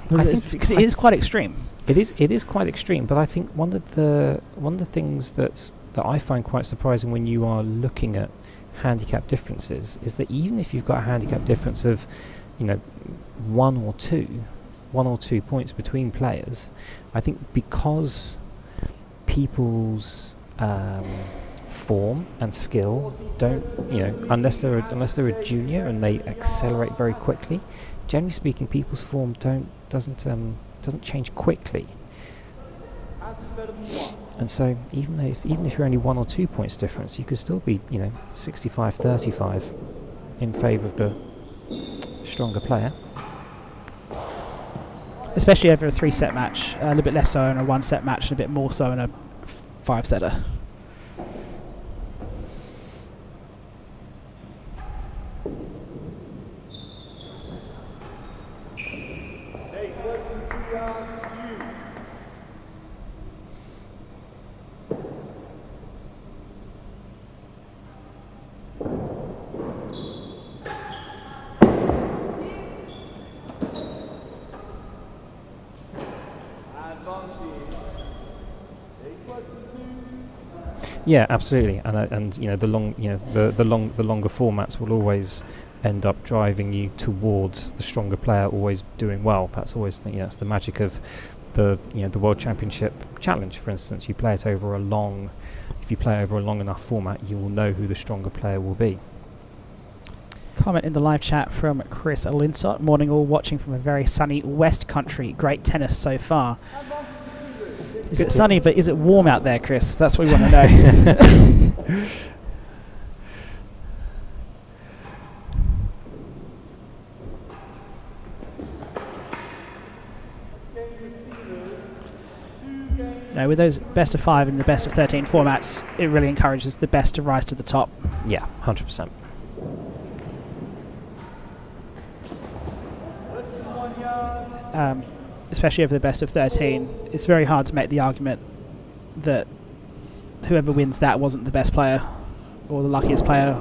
because it is quite extreme. It is quite extreme, but I think one of the things that I find quite surprising when you are looking at handicap differences is that even if you've got a handicap difference of, one or two points between players, I think because people's form and skill don't, unless they're a junior and they accelerate very quickly, generally speaking, people's form doesn't change quickly. And so even if you're only 1 or 2 points difference, you could still be 65-35 in favour of the stronger player. especially over a 3-set match. A little bit less so in a 1-set match, and a bit more so in a 5-setter. Yeah, absolutely, and you know the longer formats will always end up driving you towards the stronger player always doing well. That's always that's the magic of the the World Championship Challenge, for instance. If you play over a long enough format, you will know who the stronger player will be. Comment in the live chat from Chris Linsott. Morning all, watching from a very sunny West Country. Great tennis so far. Is it sunny, but is it warm out there, Chris? That's what we want to know. No, with those best of 5 and the best of 13 formats, it really encourages the best to rise to the top. Yeah, 100%. Especially over the best of 13, it's very hard to make the argument that whoever wins that wasn't the best player or the luckiest player.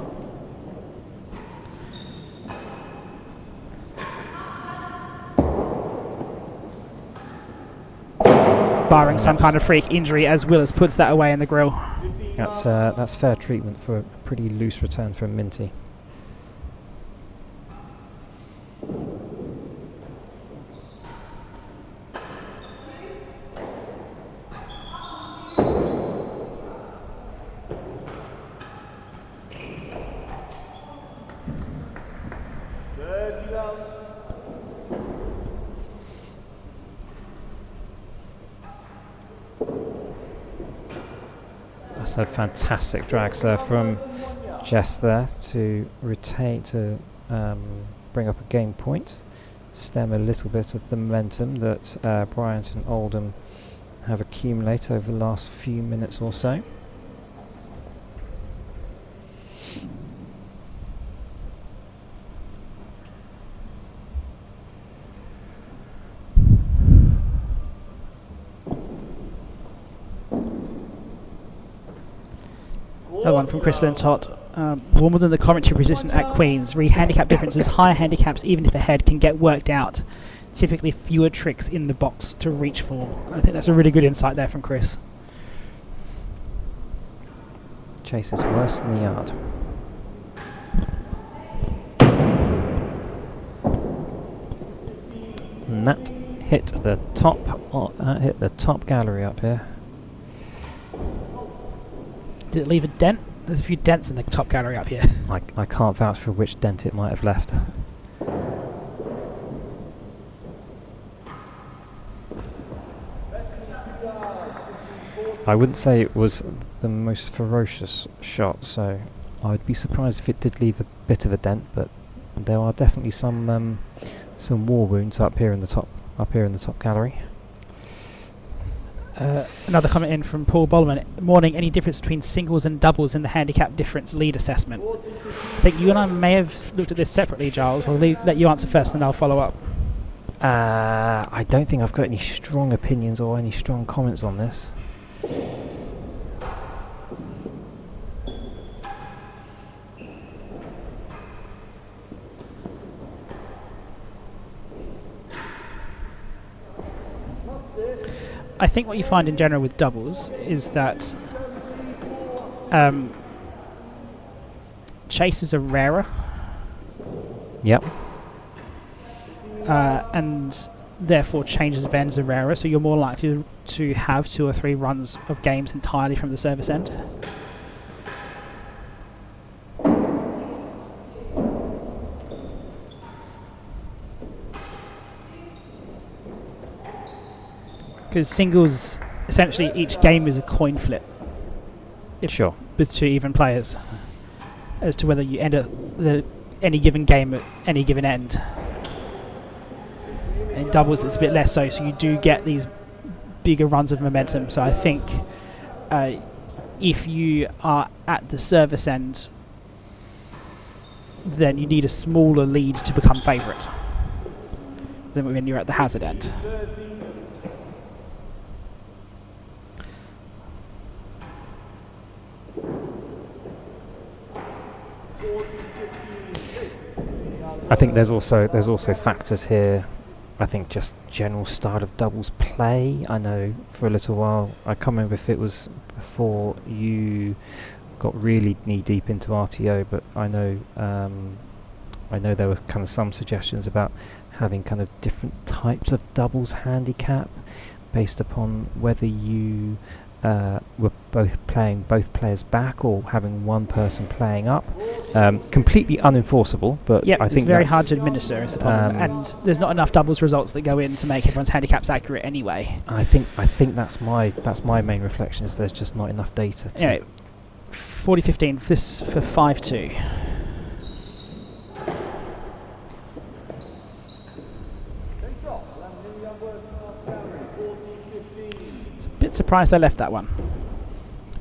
Barring some kind of freak injury, as Willis puts that away in the grill. That's fair treatment for a pretty loose return from Minty. That's a fantastic drag serve from Jess there to retain, to bring up a game point, stem a little bit of the momentum that Bryant and Oldham have accumulated over the last few minutes or so. Another one from Chris Lintott. Warmer than the commentary position at Queen's. Handicap differences, higher handicaps, even if ahead, can get worked out. Typically fewer tricks in the box to reach for. I think that's a really good insight there from Chris. Chase is worse than the yard. And that hit the top gallery up here. Did it leave a dent? There's a few dents in the top gallery up here. I can't vouch for which dent it might have left. I wouldn't say it was the most ferocious shot, so I'd be surprised if it did leave a bit of a dent, but there are definitely some war wounds up here in the top gallery. Another comment in from Paul Bolman. Morning, any difference between singles and doubles in the handicap difference lead assessment? I think you and I may have looked at this separately, Giles. I'll let you answer first and then I'll follow up. I don't think I've got any strong opinions or any strong comments on this. I think what you find in general with doubles is that chases are rarer. Yep. And therefore changes of ends are rarer, so you're more likely to have 2 or 3 runs of games entirely from the service end. Because singles, essentially each game is a coin flip. Sure. With 2 even players, as to whether you end any given game at any given end. In doubles, it's a bit less so you do get these bigger runs of momentum. So I think if you are at the service end, then you need a smaller lead to become favourite than when you're at the hazard end. I think there's also factors here. I think just general style of doubles play. I know for a little while, I can't remember if it was before you got really knee deep into RTO, but I know there were kind of some suggestions about having kind of different types of doubles handicap based upon whether you were both playing both players back or having one person playing up. Completely unenforceable, but yeah, I think it's very hard to administer is the problem, and there's not enough doubles results that go in to make everyone's handicaps accurate anyway. I think that's my main reflection, is there's just not enough data to. Anyway, 40-15 this for 5-2. Bit surprised they left that one.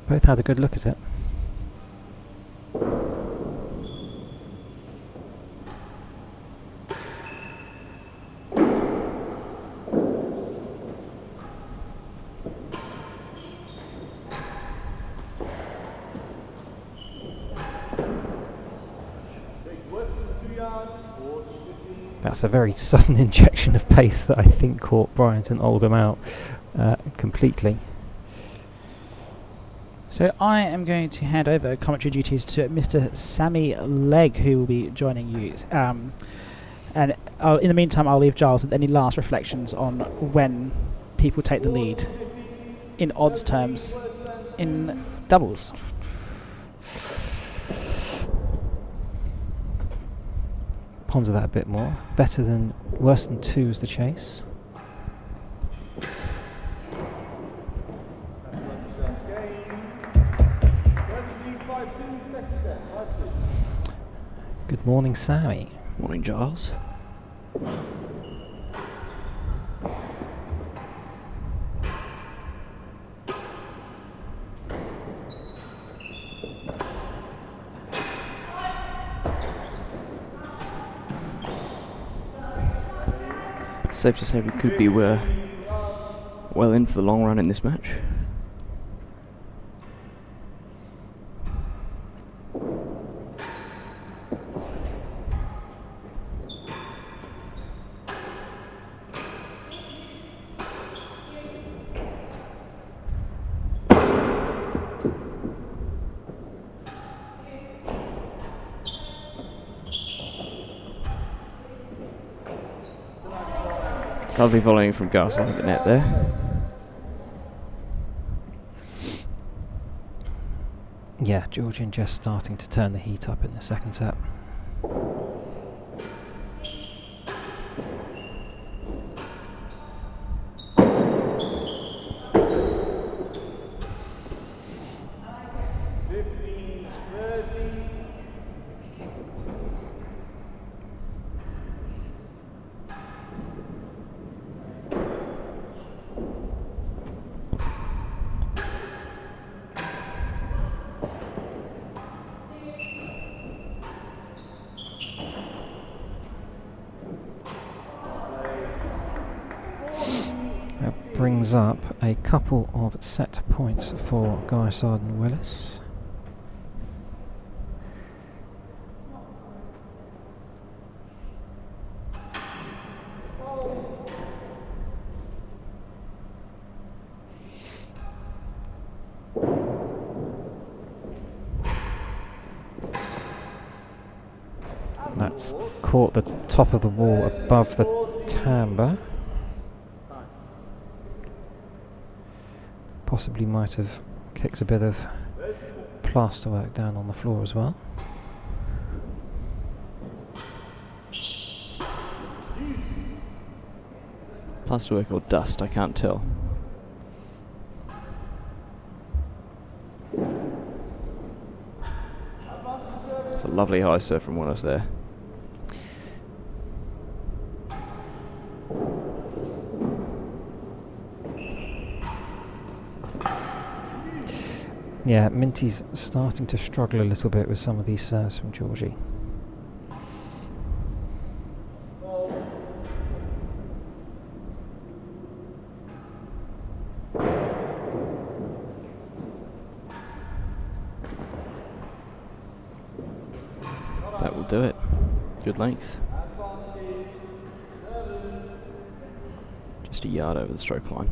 Both had a good look at it. That's a very sudden injection of pace that I think caught Bryant and Oldham out completely. So I am going to hand over commentary duties to Mr. Sammy Legg, who will be joining you. And in the meantime, I'll leave Giles with any last reflections on when people take the lead in odds terms in doubles. Ponder that a bit more. Worse than 2 is the chase. Good morning, Sammy. Morning, Giles. Safe to say we could be well in for the long run in this match. Lovely volleying from Garside at the net there. Yeah, Georgian just starting to turn the heat up in the second set. Brings up a couple of set points for Garside and Willis. That's caught the top of the wall above the timbre. Possibly might have kicked a bit of plasterwork down on the floor as well. Plasterwork or dust, I can't tell. It's a lovely high serve from Willis there. Yeah, Minty's starting to struggle a little bit with some of these serves from Georgie. That will do it. Good length. Just a yard over the stroke line.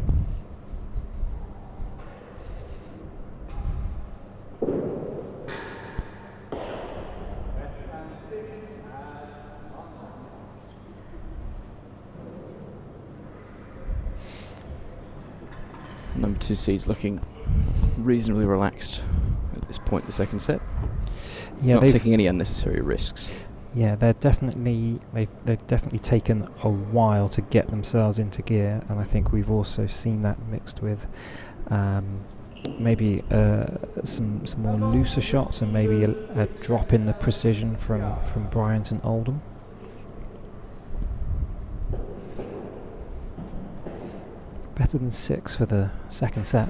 Number 2 seed's looking reasonably relaxed at this point in the second set. Yeah, not they've taking any unnecessary risks. Yeah, they've definitely taken a while to get themselves into gear, and I think we've also seen that mixed with maybe some more looser shots and maybe a drop in the precision from Bryant and Oldham. Better than 6 for the second set.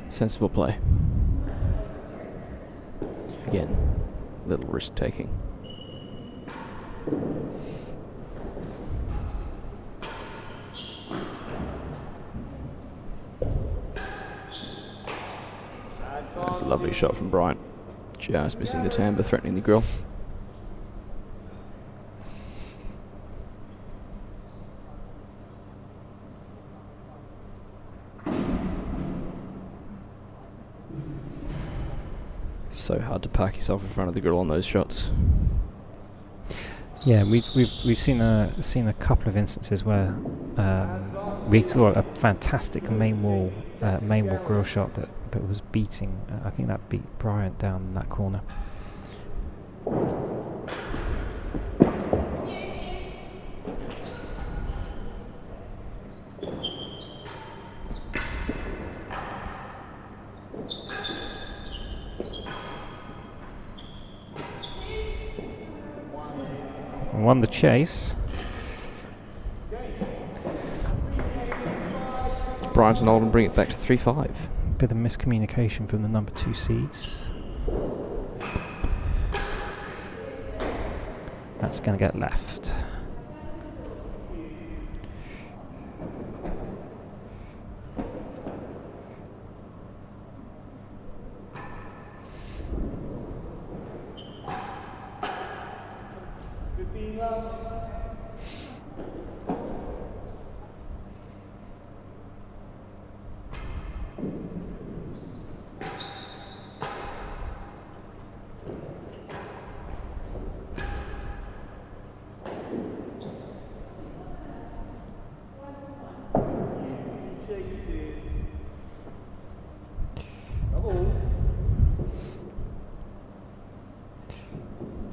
Sensible play. Again, little risk taking. That's a lovely shot from Bryant. Just missing the timbre, threatening the grill. So hard to park yourself in front of the grill on those shots. Yeah, we've seen a couple of instances where we saw a fantastic main wall grill shot that was beating. I think that beat Bryant down in that corner. Won the chase. Bryant and Oldham bring it back to 3-5. Bit of miscommunication from the number 2 seeds. That's going to get left.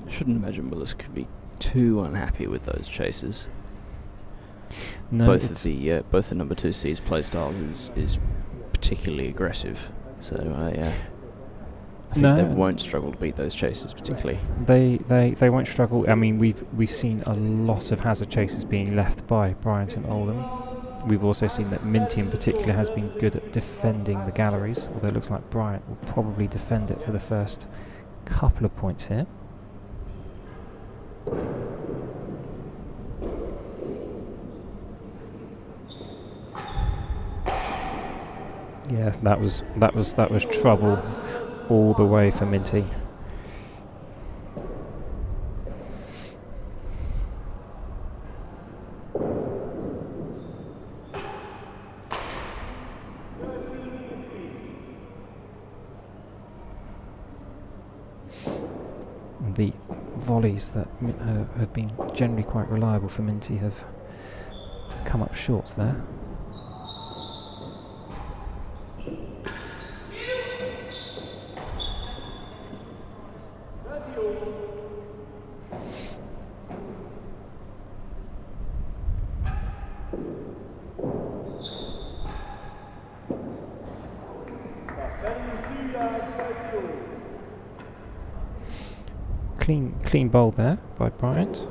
Shouldn't imagine Willis could be too unhappy with those chases. No, both the number 2 seeds play styles is particularly aggressive. So yeah, I think they won't struggle to beat those chases particularly. They won't struggle. I mean, we've seen a lot of hazard chases being left by Bryant and Oldham. We've also seen that Minty in particular has been good at defending the galleries, although it looks like Bryant will probably defend it for the first couple of points here. Yeah, that was trouble all the way for Minty. The volleys that have been generally quite reliable for Minty have come up short there. Clean bowl there by Bryant.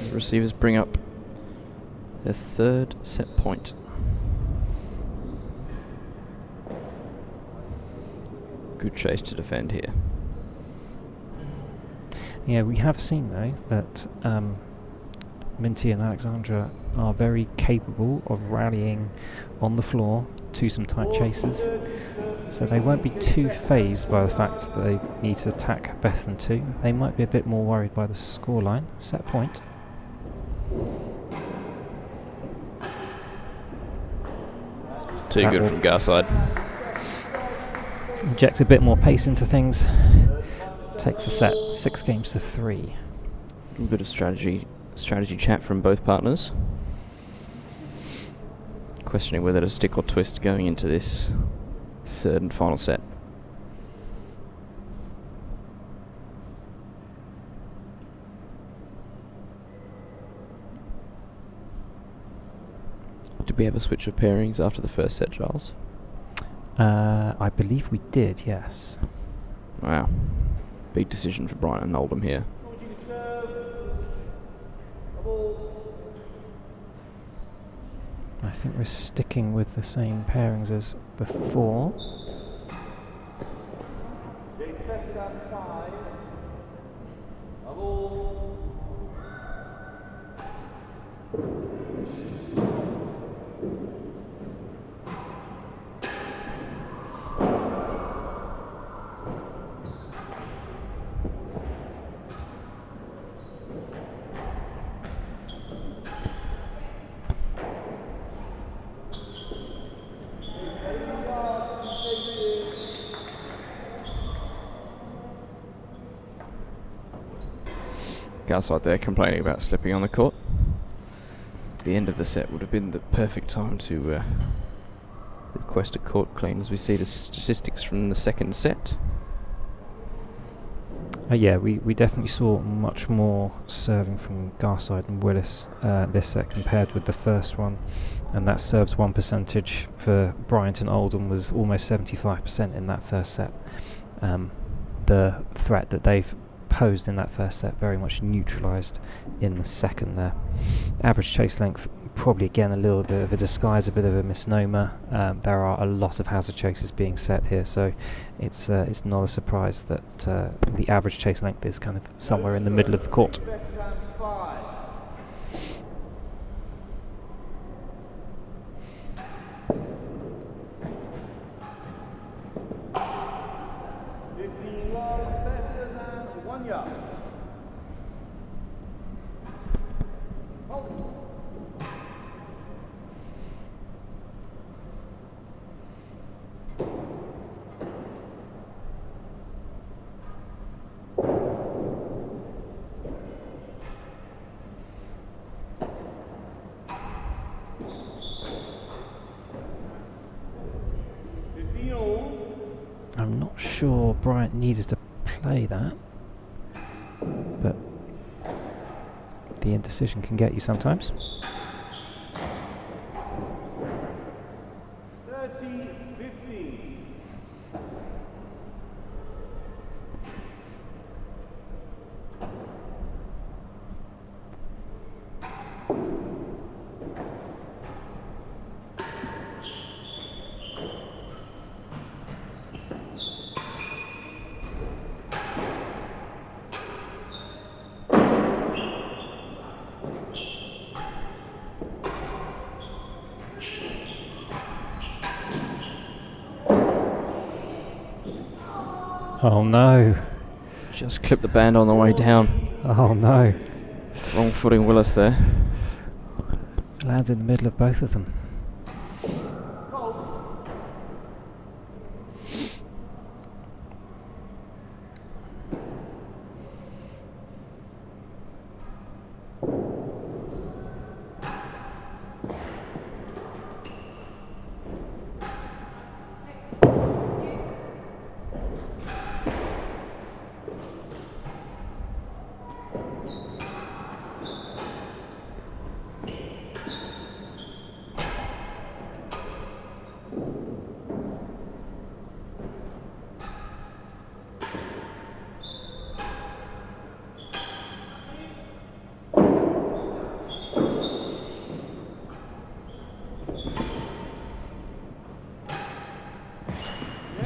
The receivers bring up their third set point. Good chase to defend here. Yeah, we have seen though that Minty and Alexandra are very capable of rallying on the floor to some tight chases, so they won't be too phased by the fact that they need to attack better than 2. They might be a bit more worried by the scoreline. Set point. It's too good from Garside. Inject a bit more pace into things. Takes the set 6 games to 3. A little bit of strategy chat from both partners. Questioning whether to stick or twist going into this third and final set. Did we ever switch of pairings after the first set, Giles? I believe we did, yes. Wow. Big decision for Bryant and Oldham here. I think we're sticking with the same pairings as before. Garside there complaining about slipping on the court. The end of the set would have been the perfect time to request a court clean, as we see the statistics from the second set. Yeah, we definitely saw much more serving from Garside and Willis this set compared with the first one, and that serves 1 percentage for Bryant and Oldham was almost 75% in that first set. The threat that they've posed in that first set very much neutralised in the second there. Average chase length probably again a little bit of a disguise, a bit of a misnomer. There are a lot of hazard chases being set here, so it's not a surprise that the average chase length is kind of somewhere in the middle of the court. I'm not sure Bryant needed to play that, but the indecision can get you sometimes. 30-15. Oh no. Just clipped the band on the way down. Oh no. Wrong footing Willis there. Lands in the middle of both of them.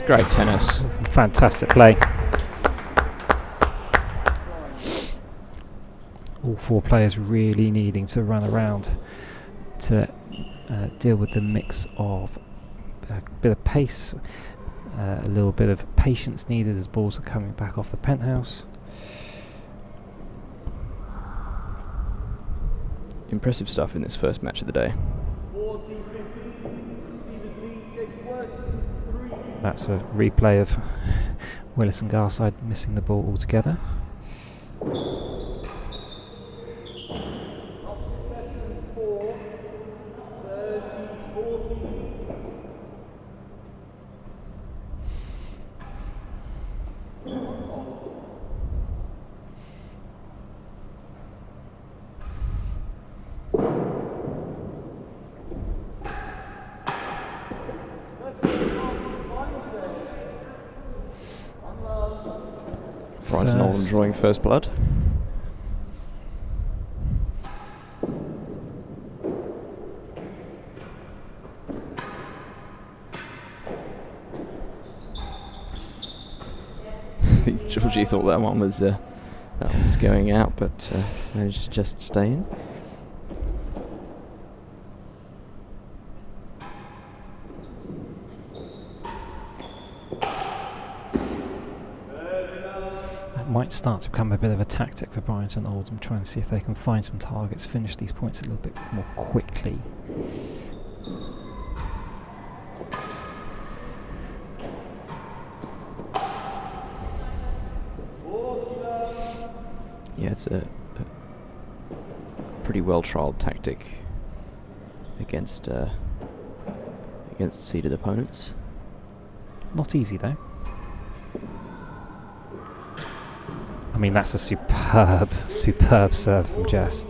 It's great tennis. Fantastic play. All four players really needing to run around to deal with the mix of a bit of pace, a little bit of patience needed as balls are coming back off the penthouse. Impressive stuff in this first match of the day. That's a replay of Willis and Garside missing the ball altogether. Bryant and Oldham drawing first blood. I think Georgie thought that one was going out, but managed to just stay in. Might start to become a bit of a tactic for Bryant and Oldham, try and see if they can find some targets, finish these points a little bit more quickly. Yeah, it's a pretty well-trialled tactic against seeded opponents. Not easy though. I mean, that's a superb serve from Jess.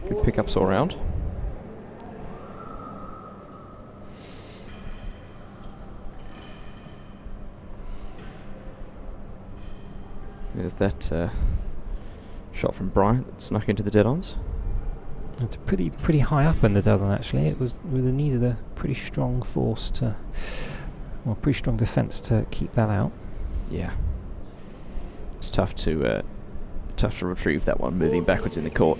Good pickups all round. There's that shot from Bryant that snuck into the dead-ons. It's pretty high up in the dead-on actually. It needed a pretty strong force to, well, pretty strong defence to keep that out. Yeah, it's tough to retrieve that one moving backwards in the court.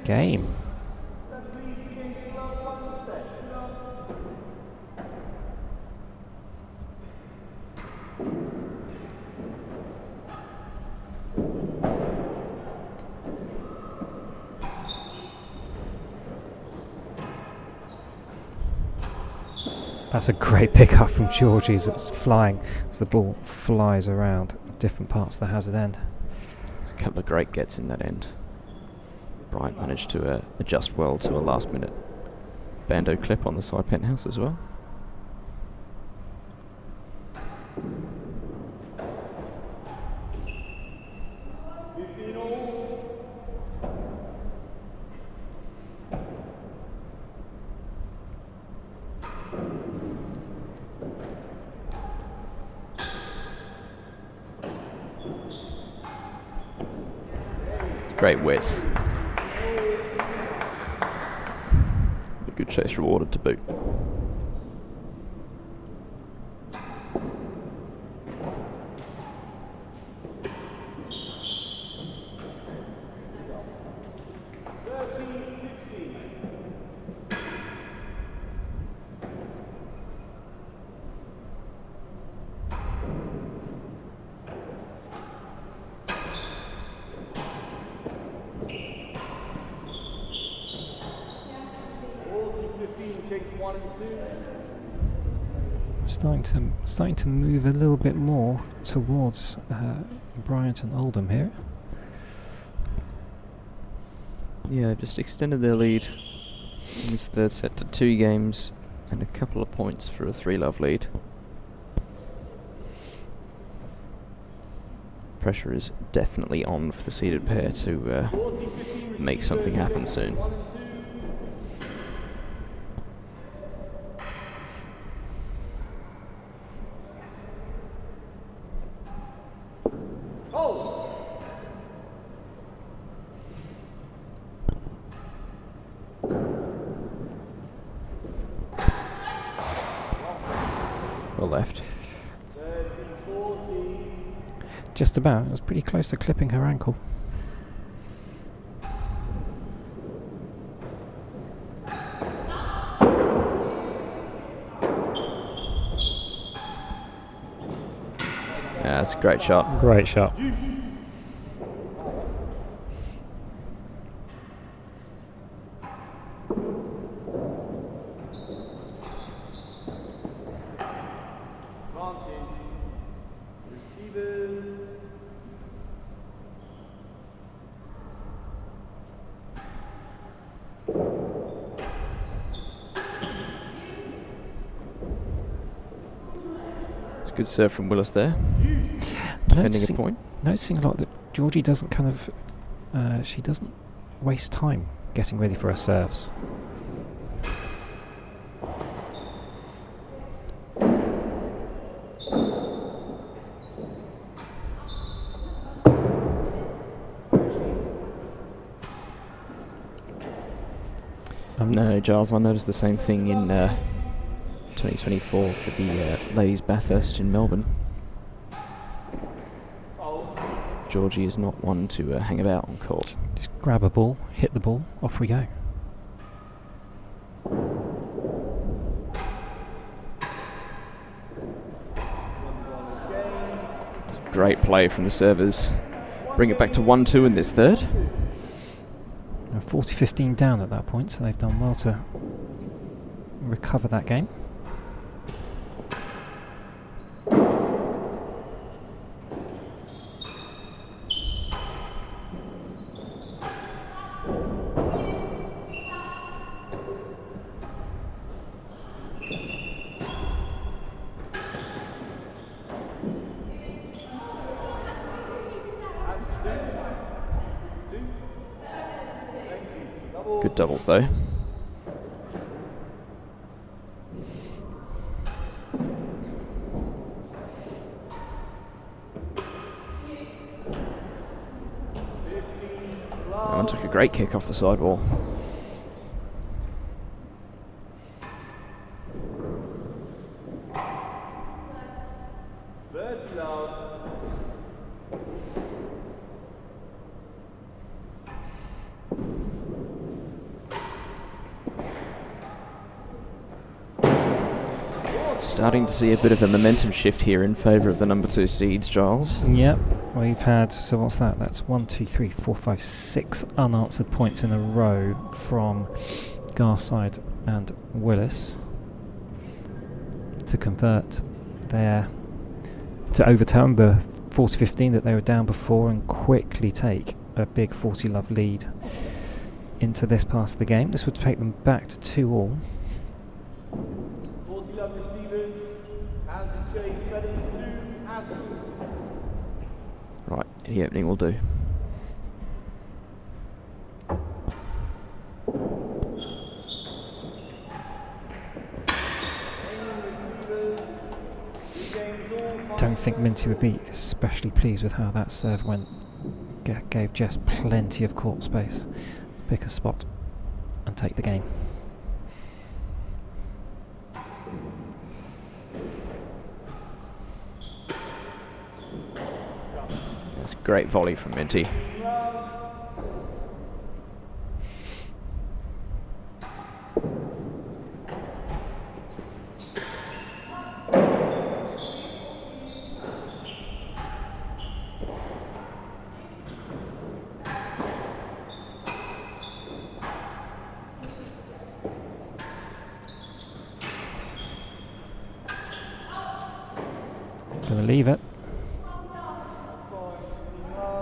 Game. That's a great pickup from Georgie as it's flying, as the ball flies around different parts of the hazard end. A couple of great gets in that end. Bryant managed to adjust well to a last-minute bando clip on the side penthouse as well. Great width. A good chase rewarded to boot. Starting to move a little bit more towards Bryant and Oldham here. Yeah, they've just extended their lead in this third set to 2 games and a couple of points for a 3-love lead. Pressure is definitely on for the seeded pair to make something happen soon. Well left. Just about. It was pretty close to clipping her ankle. Yeah, that's a great shot. Great shot. Good serve from Willis there. Defending a point. Noticing a lot that Georgie doesn't kind of... she doesn't waste time getting ready for her serves. No, Giles, I noticed the same thing in 2024 for the Ladies Bathurst in Melbourne. Georgie is not one to hang about on court. Just grab a ball, hit the ball, off we go. Great play from the servers. Bring it back to 1-2 in this third. 40-15 down at that point, so they've done well to recover that game. Good doubles though. That one took a great kick off the sidewall. Starting to see a bit of a momentum shift here in favour of the number 2 seeds, Giles. Yep, we've had, so what's that? That's 1, 2, 3, 4, 5, 6 unanswered points in a row from Garside and Willis to convert to overturn the 40-15 that they were down before and quickly take a big 40-love lead into this part of the game. This would take them back to 2-all. Right, any opening will do. Don't think Minty would be especially pleased with how that serve went. Gave Jess plenty of court space. Pick a spot and take the game. That's a great volley from Minty.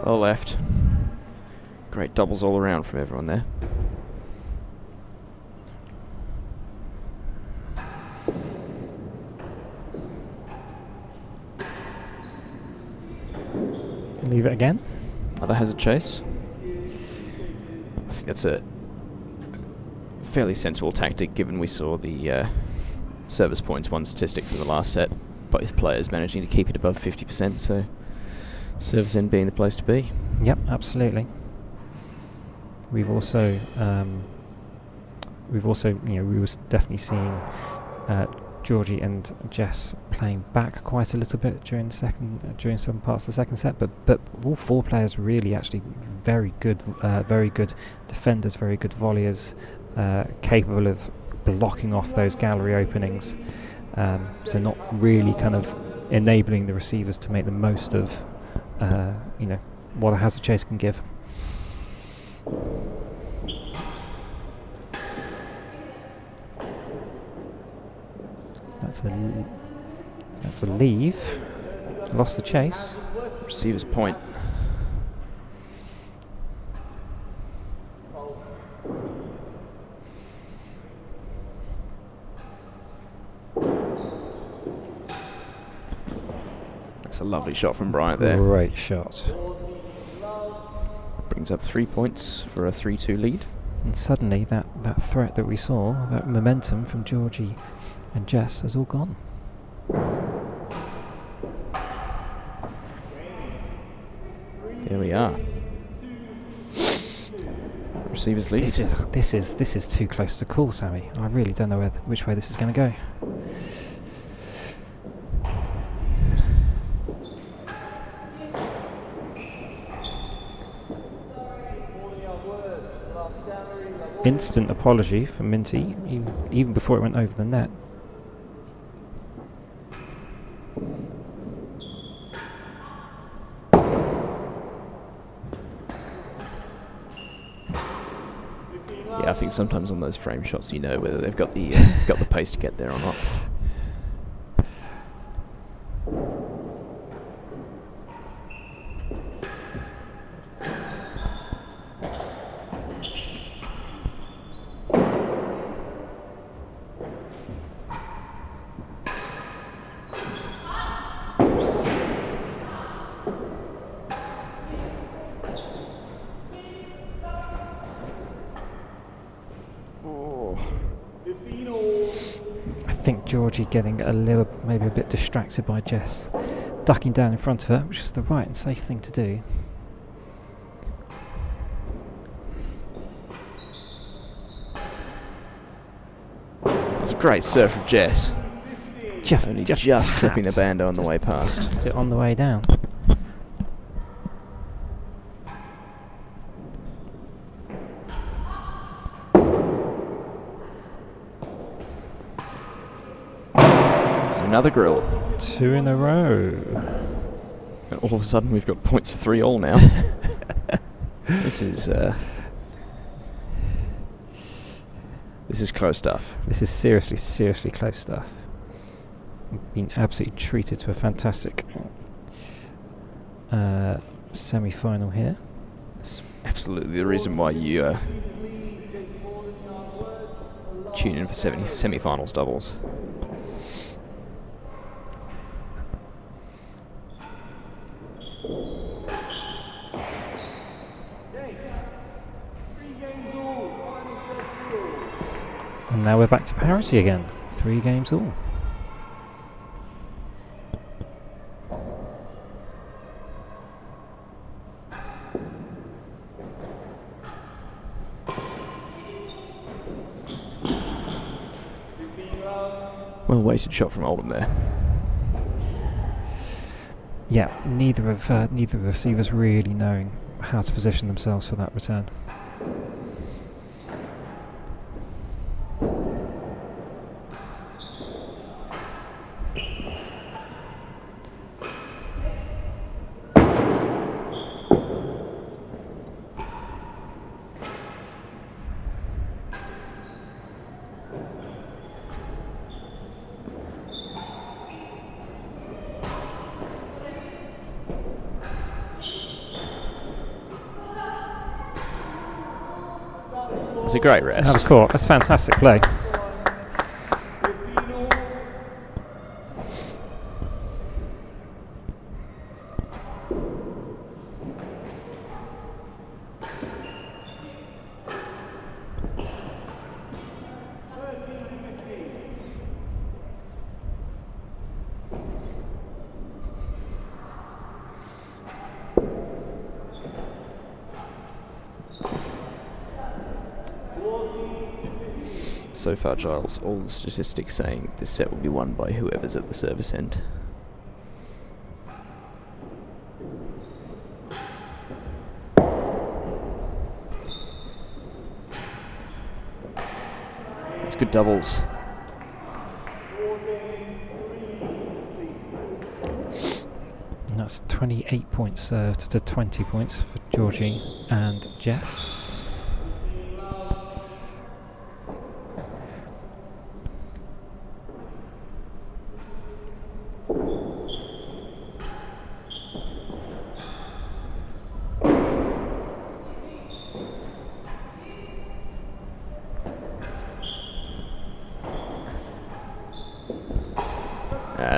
Well left. Great doubles all around from everyone there. Leave it again. Another hazard chase. I think that's a fairly sensible tactic, given we saw the service points one statistic from the last set. Both players managing to keep it above 50%, so service end being the place to be. Yep, absolutely. We've also, we were definitely seeing Georgie and Jess playing back quite a little bit during some parts of the second set, but all four players really actually very good defenders, very good volleyers, capable of blocking off those gallery openings. So not really kind of enabling the receivers to make the most of what a hazard chase can give. That's a leave. Lost the chase. Receiver's point. That's a lovely shot from Bryant there. Great shot. Brings up 3 points for a 3-2 lead. And suddenly that threat that we saw, that momentum from Georgie and Jess has all gone. There we are. Receivers lead. This is too close to call, Sammy. I really don't know which way this is going to go. Instant apology from Minty, even before it went over the net. Yeah, I think sometimes on those frame shots, you know whether they've got the pace to get there or not. I think Georgie getting maybe a bit distracted by Jess ducking down in front of her, which is the right and safe thing to do. That's a great serve from Jess. Just clipping the bando on the way past. Tapped it on the way down. Another grill. 2 in a row. And all of a sudden we've got points for 3-all now. This is close stuff. This is seriously close stuff. We've been absolutely treated to a fantastic semi-final here. It's absolutely the reason why you tune in for semi-finals doubles. And now we're back to parity again. 3 games all. Well weighted shot from Oldham there. Yeah, neither of the receivers really knowing how to position themselves for that return. a great rest. Out of court. That's fantastic play. So far, Giles, all the statistics saying this set will be won by whoever's at the service end. It's good doubles. And that's 28 points served to 20 points for Georgie and Jess.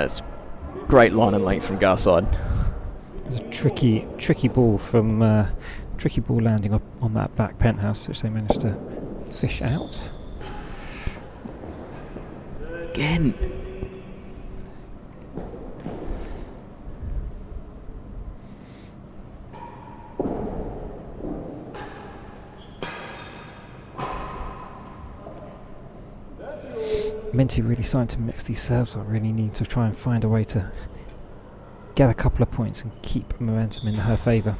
It's great line and length from Garside. There's a tricky ball from tricky ball landing up on that back penthouse, which they managed to fish out. Again. Minty really starting to mix these serves. I really need to try and find a way to get a couple of points and keep momentum in her favour.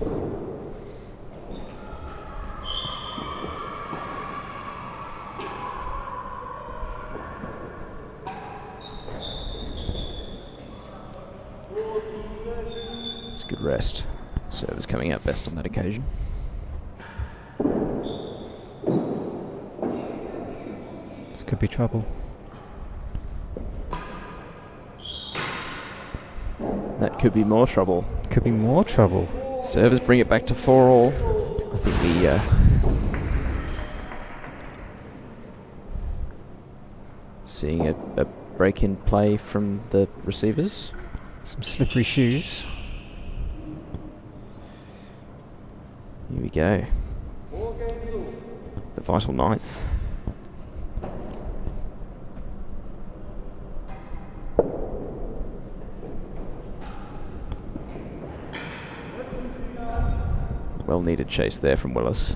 It's a good rest. Server's coming out best on that occasion. This could be trouble. That could be more trouble. Could be more trouble. Servers bring it back to 4-all. I think the seeing a break in play from the receivers. Some slippery shoes. Here we go. The vital ninth. Well needed chase there from Willis.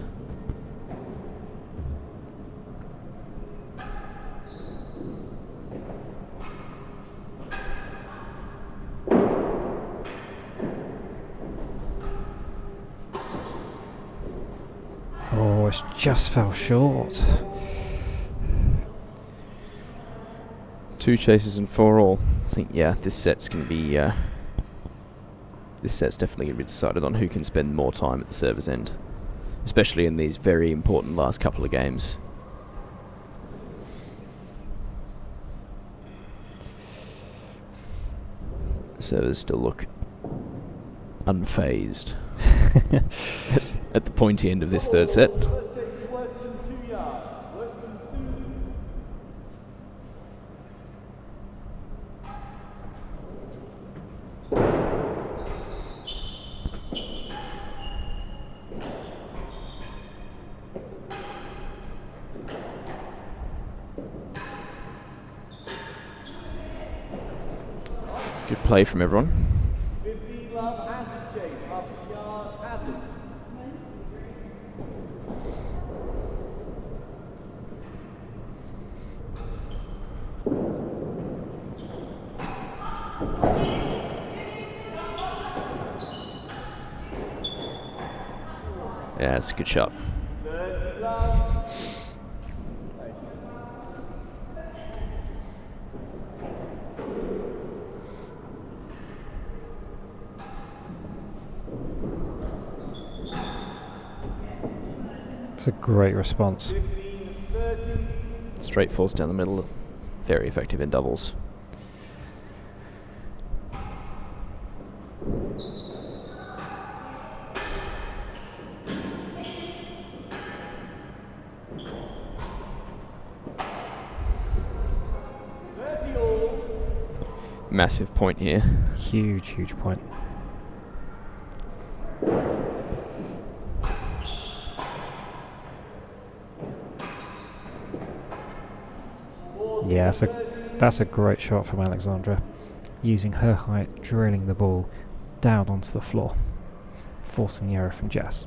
Oh, it's just fell short. 2 chases and 4-all. I think, yeah, this set's going to be... this set's definitely going to be decided on who can spend more time at the server's end, especially in these very important last couple of games. The servers still look unfazed at the pointy end of this third set. Good play from everyone. Yeah, it's a good shot. It's a great response. Straight force down the middle, very effective in doubles. massive point here. Huge point. Yeah, that's a great shot from Alexandra, using her height, drilling the ball down onto the floor, forcing the error from Jess.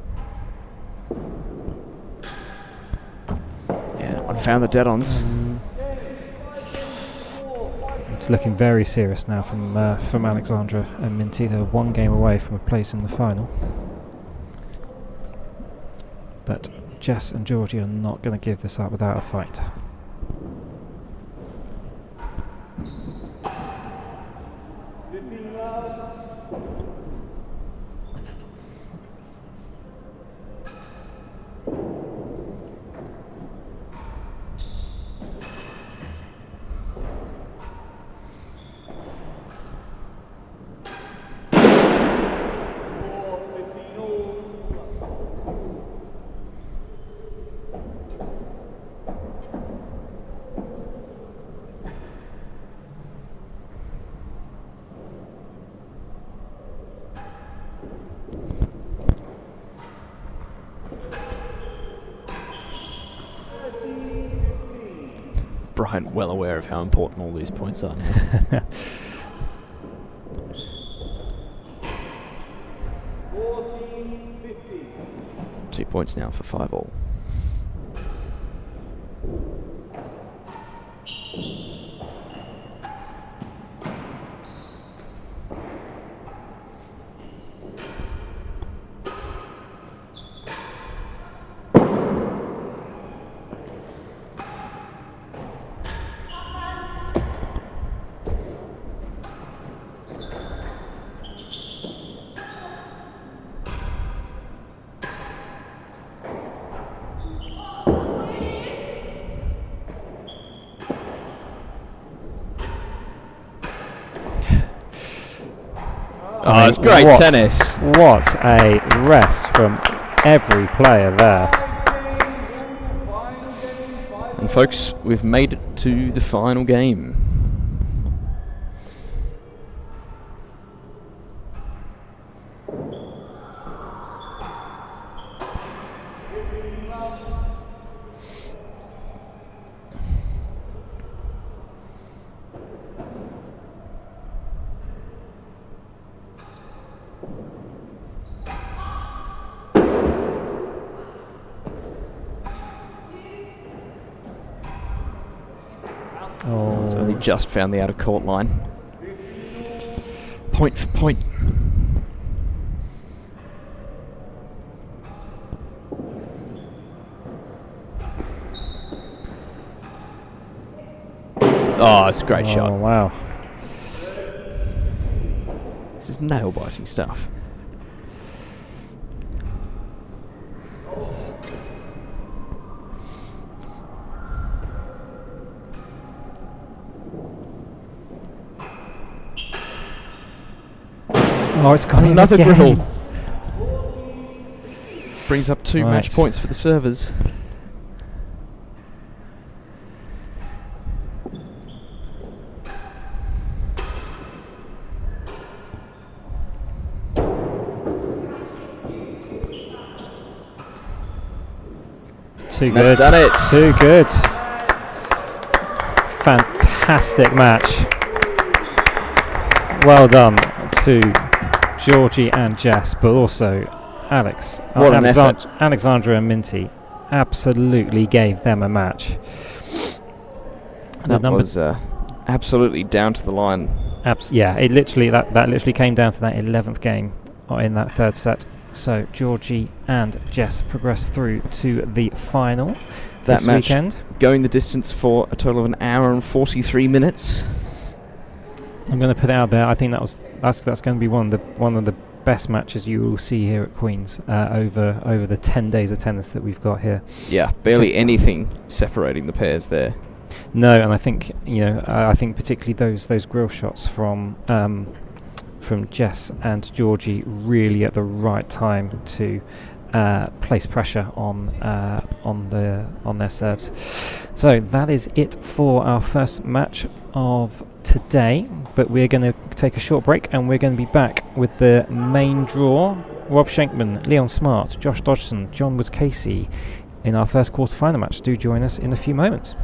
Yeah, I found the dead-ons. It's looking very serious now from Alexandra and Minty. They're one game away from a place in the final. But Jess and Georgie are not going to give this up without a fight. Bryant well aware of how important all these points are now. 2 points now for 5-all. Oh, it's great tennis. What a rest from every player there. And folks, we've made it to the final game. Oh, So they just found the out-of-court line. Point for point. Oh, it's a great shot. Oh, wow. This is nail-biting stuff. Oh, it's got Another again. dribble. Brings up 2 match Right. points for the servers. Too That's good. done it. Too good. Fantastic match. Well done to Georgie and Jess, but also What an effort. Alexandra and Minty absolutely gave them a match. That was absolutely down to the line. Yeah, it literally that literally came down to that 11th game in that third set. So Georgie and Jess progressed through to the final That this match weekend. going the distance for a total of an hour and 43 minutes. I'm going to put it out there. I think that's going to be one of the best matches you will see here at Queen's over the 10 days of tennis that we've got here. Yeah, barely anything separating the pairs there. No, and I think I think particularly those grill shots from Jess and Georgie really at the right time to place pressure on their serves. So that is it for our first match of today, but we're going to take a short break and we're going to be back with the main draw. Rob Schenkman, Leon Smart, Josh Dodgson, John Woods Casey in our first quarter-final match. Do join us in a few moments.